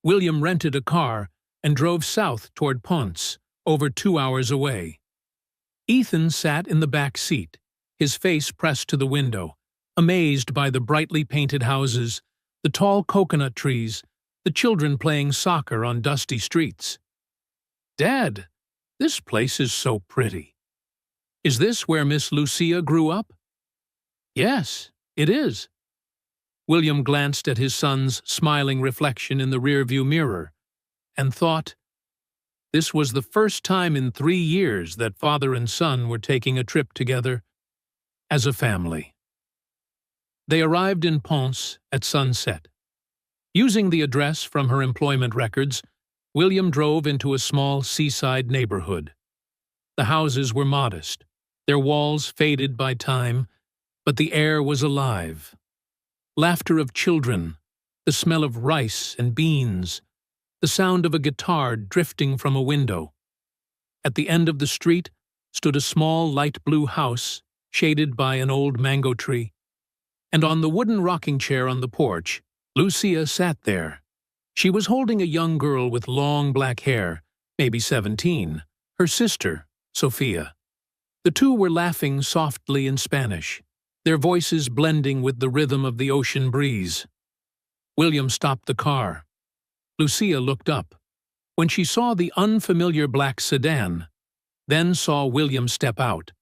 S1: William rented a car and drove south toward Ponce, over 2 hours away. Ethan sat in the back seat, his face pressed to the window, amazed by the brightly painted houses, the tall coconut trees, the children playing soccer on dusty streets. "Dad, this place is so pretty. Is this where Miss Lucia grew up?" "Yes, it is." William glanced at his son's smiling reflection in the rearview mirror and thought, this was the first time in 3 years that father and son were taking a trip together as a family. They arrived in Ponce at sunset. Using the address from her employment records, William drove into a small seaside neighborhood. The houses were modest, their walls faded by time, but the air was alive. Laughter of children, the smell of rice and beans, the sound of a guitar drifting from a window. At the end of the street stood a small light blue house, shaded by an old mango tree, and on the wooden rocking chair on the porch, Lucia sat there. She was holding a young girl with long black hair, maybe 17, her sister, Sophia. The two were laughing softly in Spanish, their voices blending with the rhythm of the ocean breeze. William stopped the car. Lucia looked up. When she saw the unfamiliar black sedan, then saw William step out,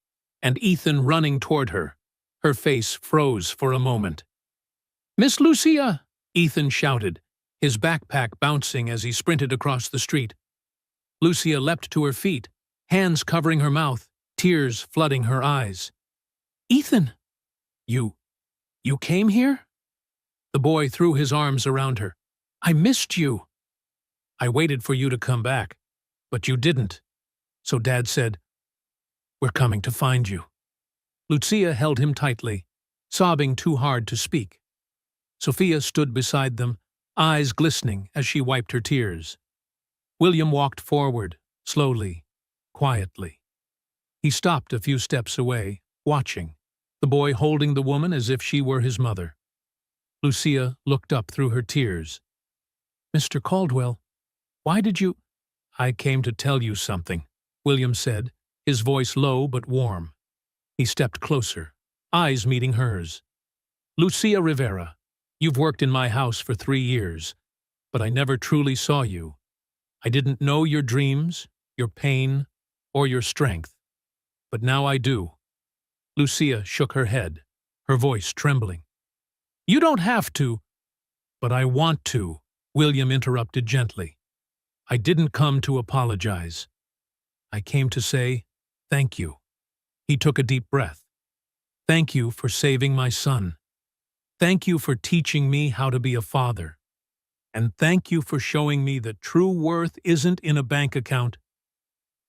S1: and Ethan running toward her, her face froze for a moment. "Miss Lucia!" Ethan shouted, his backpack bouncing as he sprinted across the street. Lucia leapt to her feet, hands covering her mouth, tears flooding her eyes. "Ethan! You came here?" The boy threw his arms around her. "I missed you." "I waited for you to come back, but you didn't. So Dad said, 'We're coming to find you.'" Lucia held him tightly, sobbing too hard to speak. Sophia stood beside them, eyes glistening as she wiped her tears. William walked forward, slowly, quietly. He stopped a few steps away, watching, the boy holding the woman as if she were his mother. Lucia looked up through her tears. "Mr. Caldwell, why did you—" "I came to tell you something," William said, his voice low but warm. He stepped closer, eyes meeting hers. "Lucia Rivera, you've worked in my house for 3 years, but I never truly saw you. I didn't know your dreams, your pain, or your strength. But now I do." Lucia shook her head, her voice trembling. "You don't have to." "But I want to," William interrupted gently. "I didn't come to apologize. I came to say thank you." He took a deep breath. "Thank you for saving my son. Thank you for teaching me how to be a father. And thank you for showing me that true worth isn't in a bank account.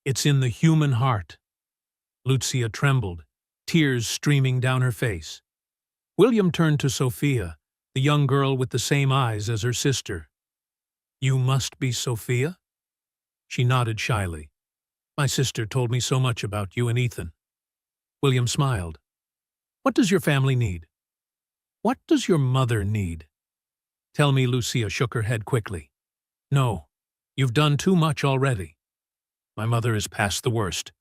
S1: It's in the human heart." Lucia trembled, tears streaming down her face. William turned to Sophia, the young girl with the same eyes as her sister. "You must be Sophia?" She nodded shyly. "My sister told me so much about you and Ethan." William smiled. "What does your family need? What does your mother need?" "Tell me," Lucia shook her head quickly. "No, you've done too much already. My mother is past the worst.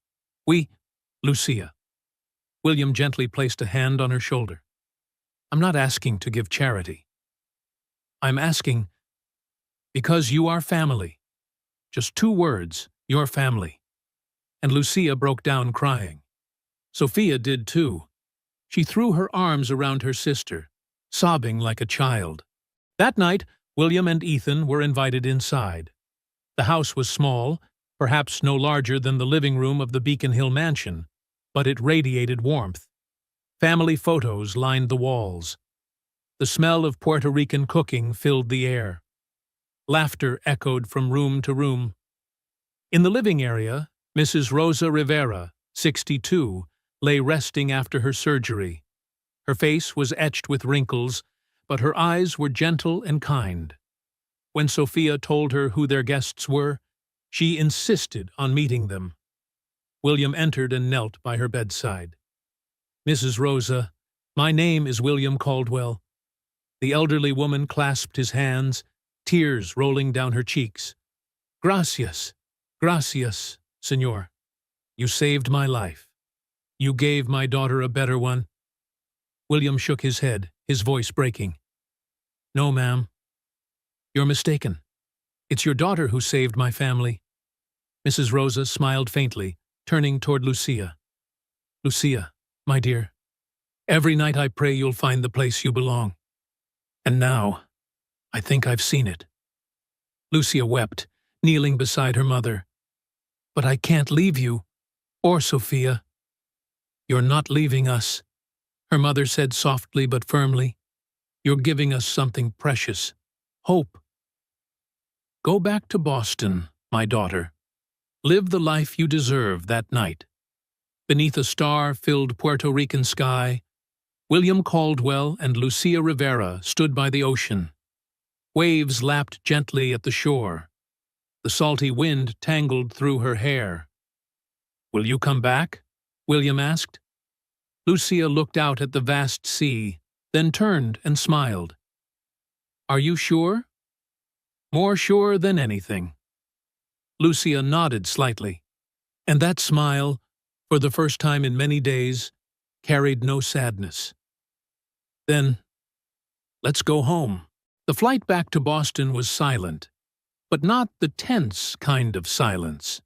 S1: Lucia." William gently placed a hand on her shoulder. "I'm not asking to give charity. I'm asking because you are family. Just 2 words, your family." And Lucia broke down crying. Sophia did too. She threw her arms around her sister, sobbing like a child. That night, William and Ethan were invited inside. The house was small, perhaps no larger than the living room of the Beacon Hill mansion, but it radiated warmth. Family photos lined the walls. The smell of Puerto Rican cooking filled the air. Laughter echoed from room to room. In the living area, Mrs. Rosa Rivera, 62, lay resting after her surgery. Her face was etched with wrinkles, but her eyes were gentle and kind. When Sophia told her who their guests were, she insisted on meeting them. William entered and knelt by her bedside. "Mrs. Rosa, my name is William Caldwell." The elderly woman clasped his hands, tears rolling down her cheeks. "Gracias, gracias, Señor. You saved my life. You gave my daughter a better one." William shook his head, his voice breaking. "No, ma'am. You're mistaken. It's your daughter who saved my family." Mrs. Rosa smiled faintly, turning toward Lucia. "Lucia, my dear, every night I pray you'll find the place you belong. And now, I think I've seen it." Lucia wept, kneeling beside her mother. "But I can't leave you, or Sophia." "You're not leaving us," her mother said softly but firmly. "You're giving us something precious, hope. Go back to Boston, my daughter. Live the life you deserve that night." Beneath a star-filled Puerto Rican sky, William Caldwell and Lucia Rivera stood by the ocean. Waves lapped gently at the shore. The salty wind tangled through her hair. "Will you come back?" William asked. Lucia looked out at the vast sea, then turned and smiled. "Are you sure?" "More sure than anything." Lucia nodded slightly, and that smile, for the first time in many days, carried no sadness. "Then, let's go home." The flight back to Boston was silent, but not the tense kind of silence.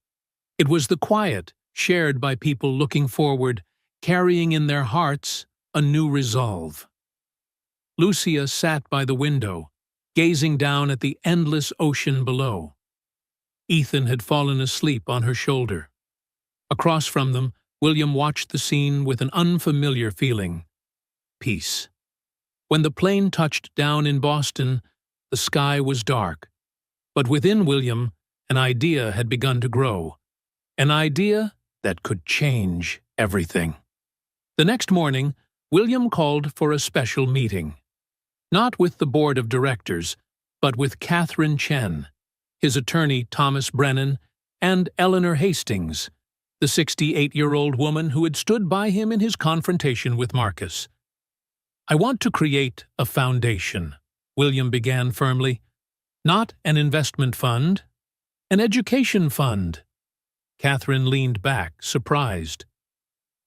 S1: It was the quiet, shared by people looking forward, carrying in their hearts a new resolve. Lucia sat by the window, gazing down at the endless ocean below. Ethan had fallen asleep on her shoulder. Across from them, William watched the scene with an unfamiliar feeling: peace. When the plane touched down in Boston, the sky was dark. But within William, an idea had begun to grow. An idea that could change everything. The next morning, William called for a special meeting. Not with the board of directors, but with Catherine Chen, his attorney Thomas Brennan, and Eleanor Hastings, the 68-year-old woman who had stood by him in his confrontation with Marcus. "I want to create a foundation," William began firmly. "Not an investment fund, an education fund." Catherine leaned back, surprised.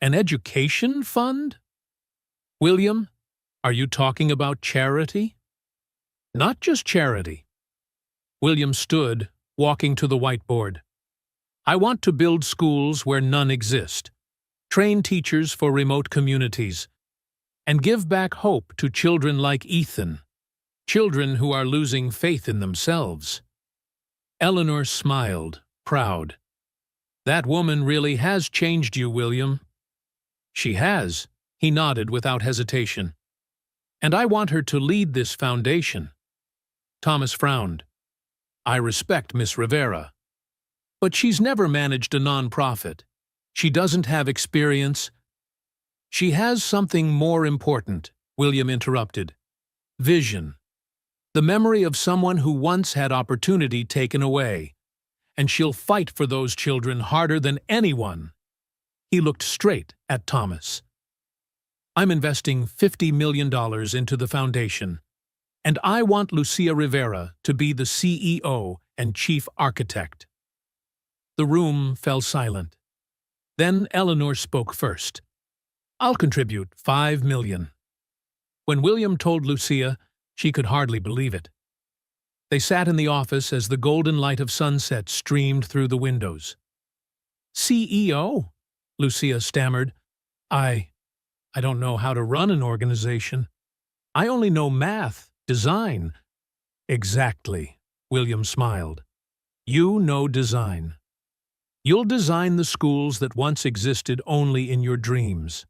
S1: "An education fund? William, are you talking about charity?" "Not just charity." William stood, walking to the whiteboard. "I want to build schools where none exist, train teachers for remote communities, and give back hope to children like Ethan, children who are losing faith in themselves." Eleanor smiled, proud. "That woman really has changed you, William." "She has," he nodded without hesitation. "And I want her to lead this foundation." Thomas frowned. "I respect Miss Rivera, but she's never managed a nonprofit. She doesn't have experience." "She has something more important," William interrupted. "Vision. The memory of someone who once had opportunity taken away. And she'll fight for those children harder than anyone." He looked straight at Thomas. "I'm investing $50 million into the foundation, and I want Lucia Rivera to be the CEO and chief architect." The room fell silent. Then Eleanor spoke first. "I'll contribute $5 million." When William told Lucia, she could hardly believe it. They sat in the office as the golden light of sunset streamed through the windows. "CEO?" Lucia stammered. I I don't know how to run an organization. I only know math, design. Exactly, William smiled. You know design. You'll design the schools that once existed only in your dreams.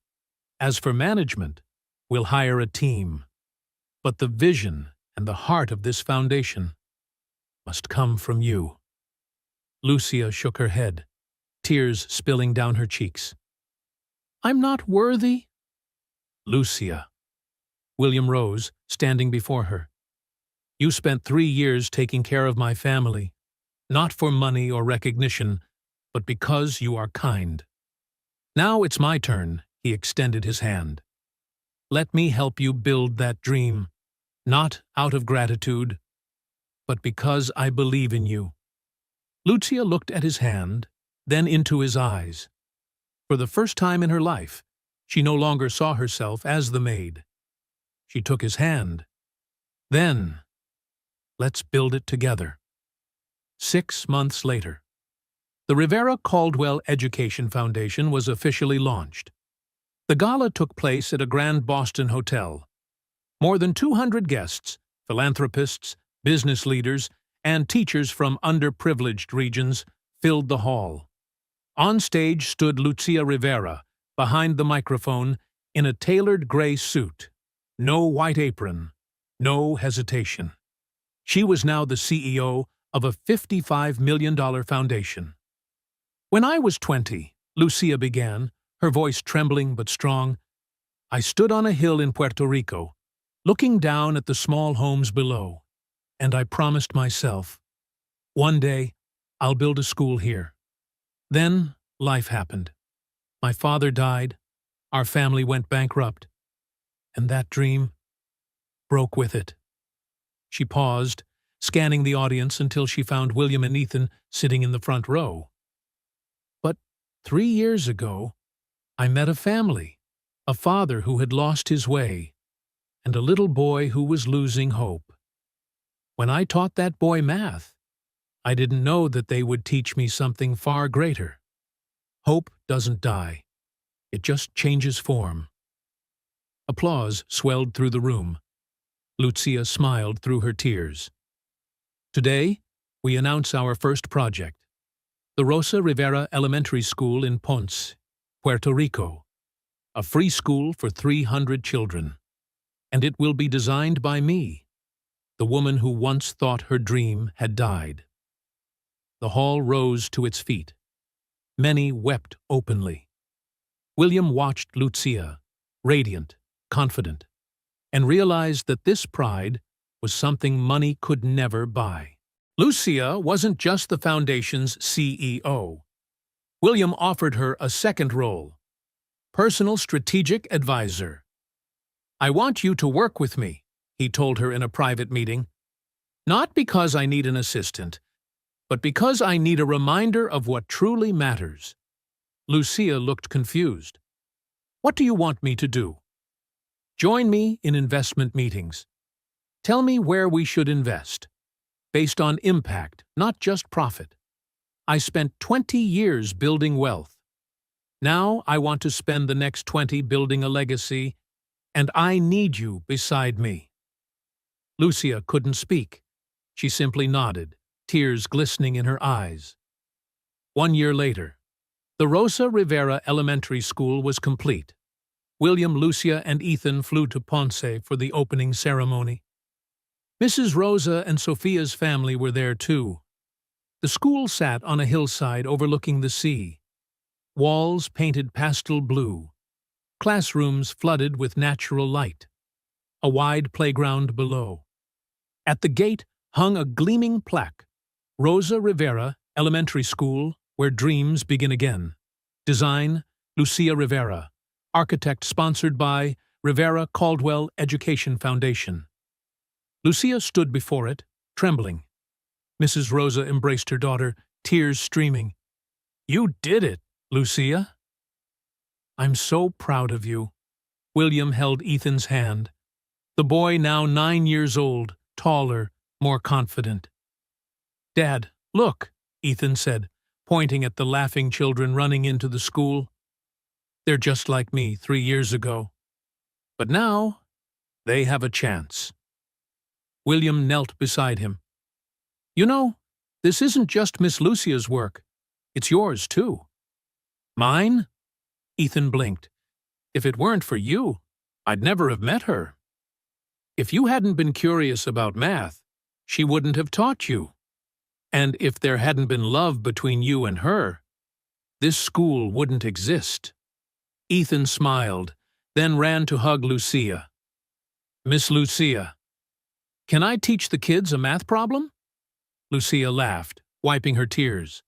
S1: As for management, we'll hire a team. But the vision and the heart of this foundation must come from you. Lucia shook her head, tears spilling down her cheeks. I'm not worthy? Lucia. William rose, standing before her. You spent 3 years taking care of my family, not for money or recognition, but because you are kind. Now it's my turn, he extended his hand. Let me help you build that dream, not out of gratitude, but because I believe in you. Lucia looked at his hand, then into his eyes. For the first time in her life, she no longer saw herself as the maid. She took his hand. Then, let's build it together. 6 months later, the Rivera Caldwell Education Foundation was officially launched. The gala took place at a Grand Boston hotel. More than 200 guests, philanthropists, business leaders, and teachers from underprivileged regions filled the hall. On stage stood Lucia Rivera, behind the microphone, in a tailored gray suit. No white apron, no hesitation. She was now the CEO of a $55 million foundation. When I was 20, Lucia began, her voice trembling but strong, I stood on a hill in Puerto Rico, looking down at the small homes below, and I promised myself, one day I'll build a school here. Then life happened. My father died, our family went bankrupt, and that dream broke with it. She paused, scanning the audience until she found William and Ethan sitting in the front row. But 3 years ago, I met a family, a father who had lost his way, and a little boy who was losing hope. When I taught that boy math, I didn't know that they would teach me something far greater. Hope doesn't die. It just changes form. Applause swelled through the room. Lucia smiled through her tears. Today, we announce our first project, the Rosa Rivera Elementary School in Ponce, Puerto Rico, a free school for 300 children. And it will be designed by me, the woman who once thought her dream had died. The hall rose to its feet. Many wept openly. William watched Lucia, radiant, confident, and realized that this pride was something money could never buy. Lucia wasn't just the foundation's CEO. William offered her a second role, personal strategic advisor. I want you to work with me, he told her in a private meeting. Not because I need an assistant, but because I need a reminder of what truly matters. Lucia looked confused. What do you want me to do? Join me in investment meetings. Tell me where we should invest, based on impact, not just profit. I spent 20 years building wealth. Now I want to spend the next 20 building a legacy, and I need you beside me. Lucia couldn't speak. She simply nodded, tears glistening in her eyes. 1 year later, the Rosa Rivera Elementary School was complete. William, Lucia, and Ethan flew to Ponce for the opening ceremony. Mrs. Rosa and Sophia's family were there too. The school sat on a hillside overlooking the sea. Walls painted pastel blue. Classrooms flooded with natural light. A wide playground below. At the gate hung a gleaming plaque, Rosa Rivera Elementary School, where dreams begin again. Design, Lucia Rivera. Architect sponsored by Rivera Caldwell Education Foundation. Lucia stood before it, trembling. Mrs. Rosa embraced her daughter, tears streaming. You did it, Lucia. I'm so proud of you. William held Ethan's hand. The boy, now 9 years old, taller, more confident. Dad, look, Ethan said, pointing at the laughing children running into the school. They're just like me 3 years ago. But now, they have a chance. William knelt beside him. You know, this isn't just Miss Lucia's work. It's yours, too. Mine? Ethan blinked. If it weren't for you, I'd never have met her. If you hadn't been curious about math, she wouldn't have taught you. And if there hadn't been love between you and her, this school wouldn't exist. Ethan smiled, then ran to hug Lucia. Miss Lucia, can I teach the kids a math problem? Lucia laughed, wiping her tears.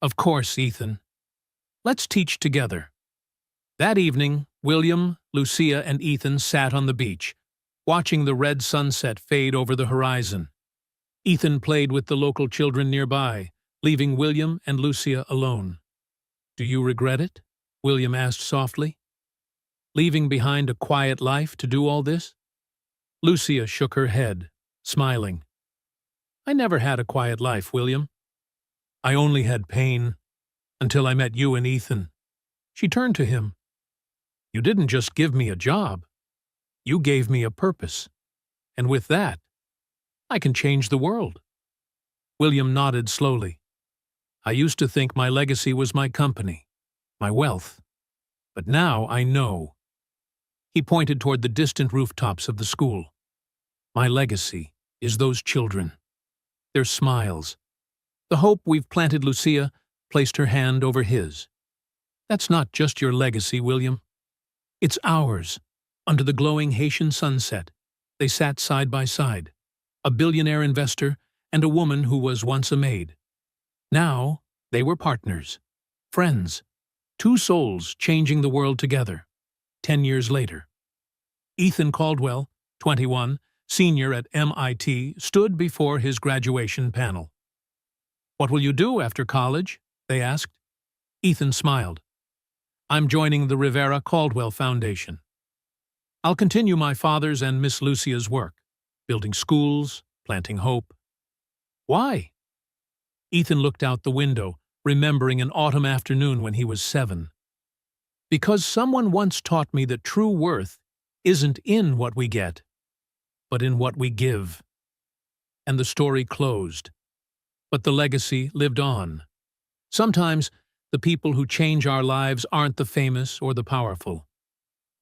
S1: Of course, Ethan. Let's teach together. That evening, William, Lucia, and Ethan sat on the beach, watching the red sunset fade over the horizon. Ethan played with the local children nearby, leaving William and Lucia alone. Do you regret it? William asked softly. Leaving behind a quiet life to do all this? Lucia shook her head, smiling. I never had a quiet life, William. I only had pain, until I met you and Ethan. She turned to him. You didn't just give me a job. You gave me a purpose. And with that, I can change the world. William nodded slowly. I used to think my legacy was my company, my wealth. But now I know. He pointed toward the distant rooftops of the school. My legacy is those children. Their smiles. The hope we've planted. Lucia placed her hand over his. That's not just your legacy, William. It's ours. Under the glowing Haitian sunset, they sat side by side, a billionaire investor and a woman who was once a maid. Now, they were partners, friends, two souls changing the world together. 10 years later. Ethan Caldwell, 21, senior at MIT, stood before his graduation panel. What will you do after college? They asked. Ethan smiled. I'm joining the Rivera Caldwell Foundation. I'll continue my father's and Miss Lucia's work, building schools, planting hope. Why? Ethan looked out the window, remembering an autumn afternoon when he was 7. Because someone once taught me that true worth isn't in what we get, but in what we give. And the story closed. But the legacy lived on. Sometimes, the people who change our lives aren't the famous or the powerful,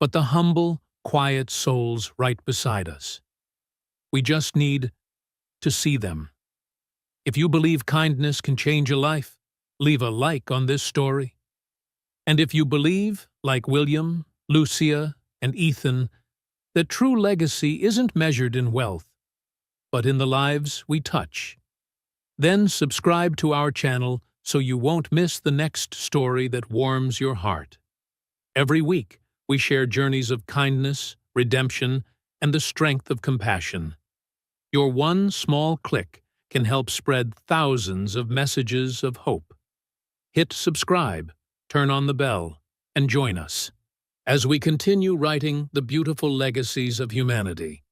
S1: but the humble, quiet souls right beside us. We just need to see them. If you believe kindness can change a life, leave a like on this story. And if you believe, like William, Lucia, and Ethan, that true legacy isn't measured in wealth, but in the lives we touch, then subscribe to our channel so you won't miss the next story that warms your heart. Every week, we share journeys of kindness, redemption, and the strength of compassion. Your one small click can help spread thousands of messages of hope. Hit subscribe, turn on the bell, and join us as we continue writing the beautiful legacies of humanity.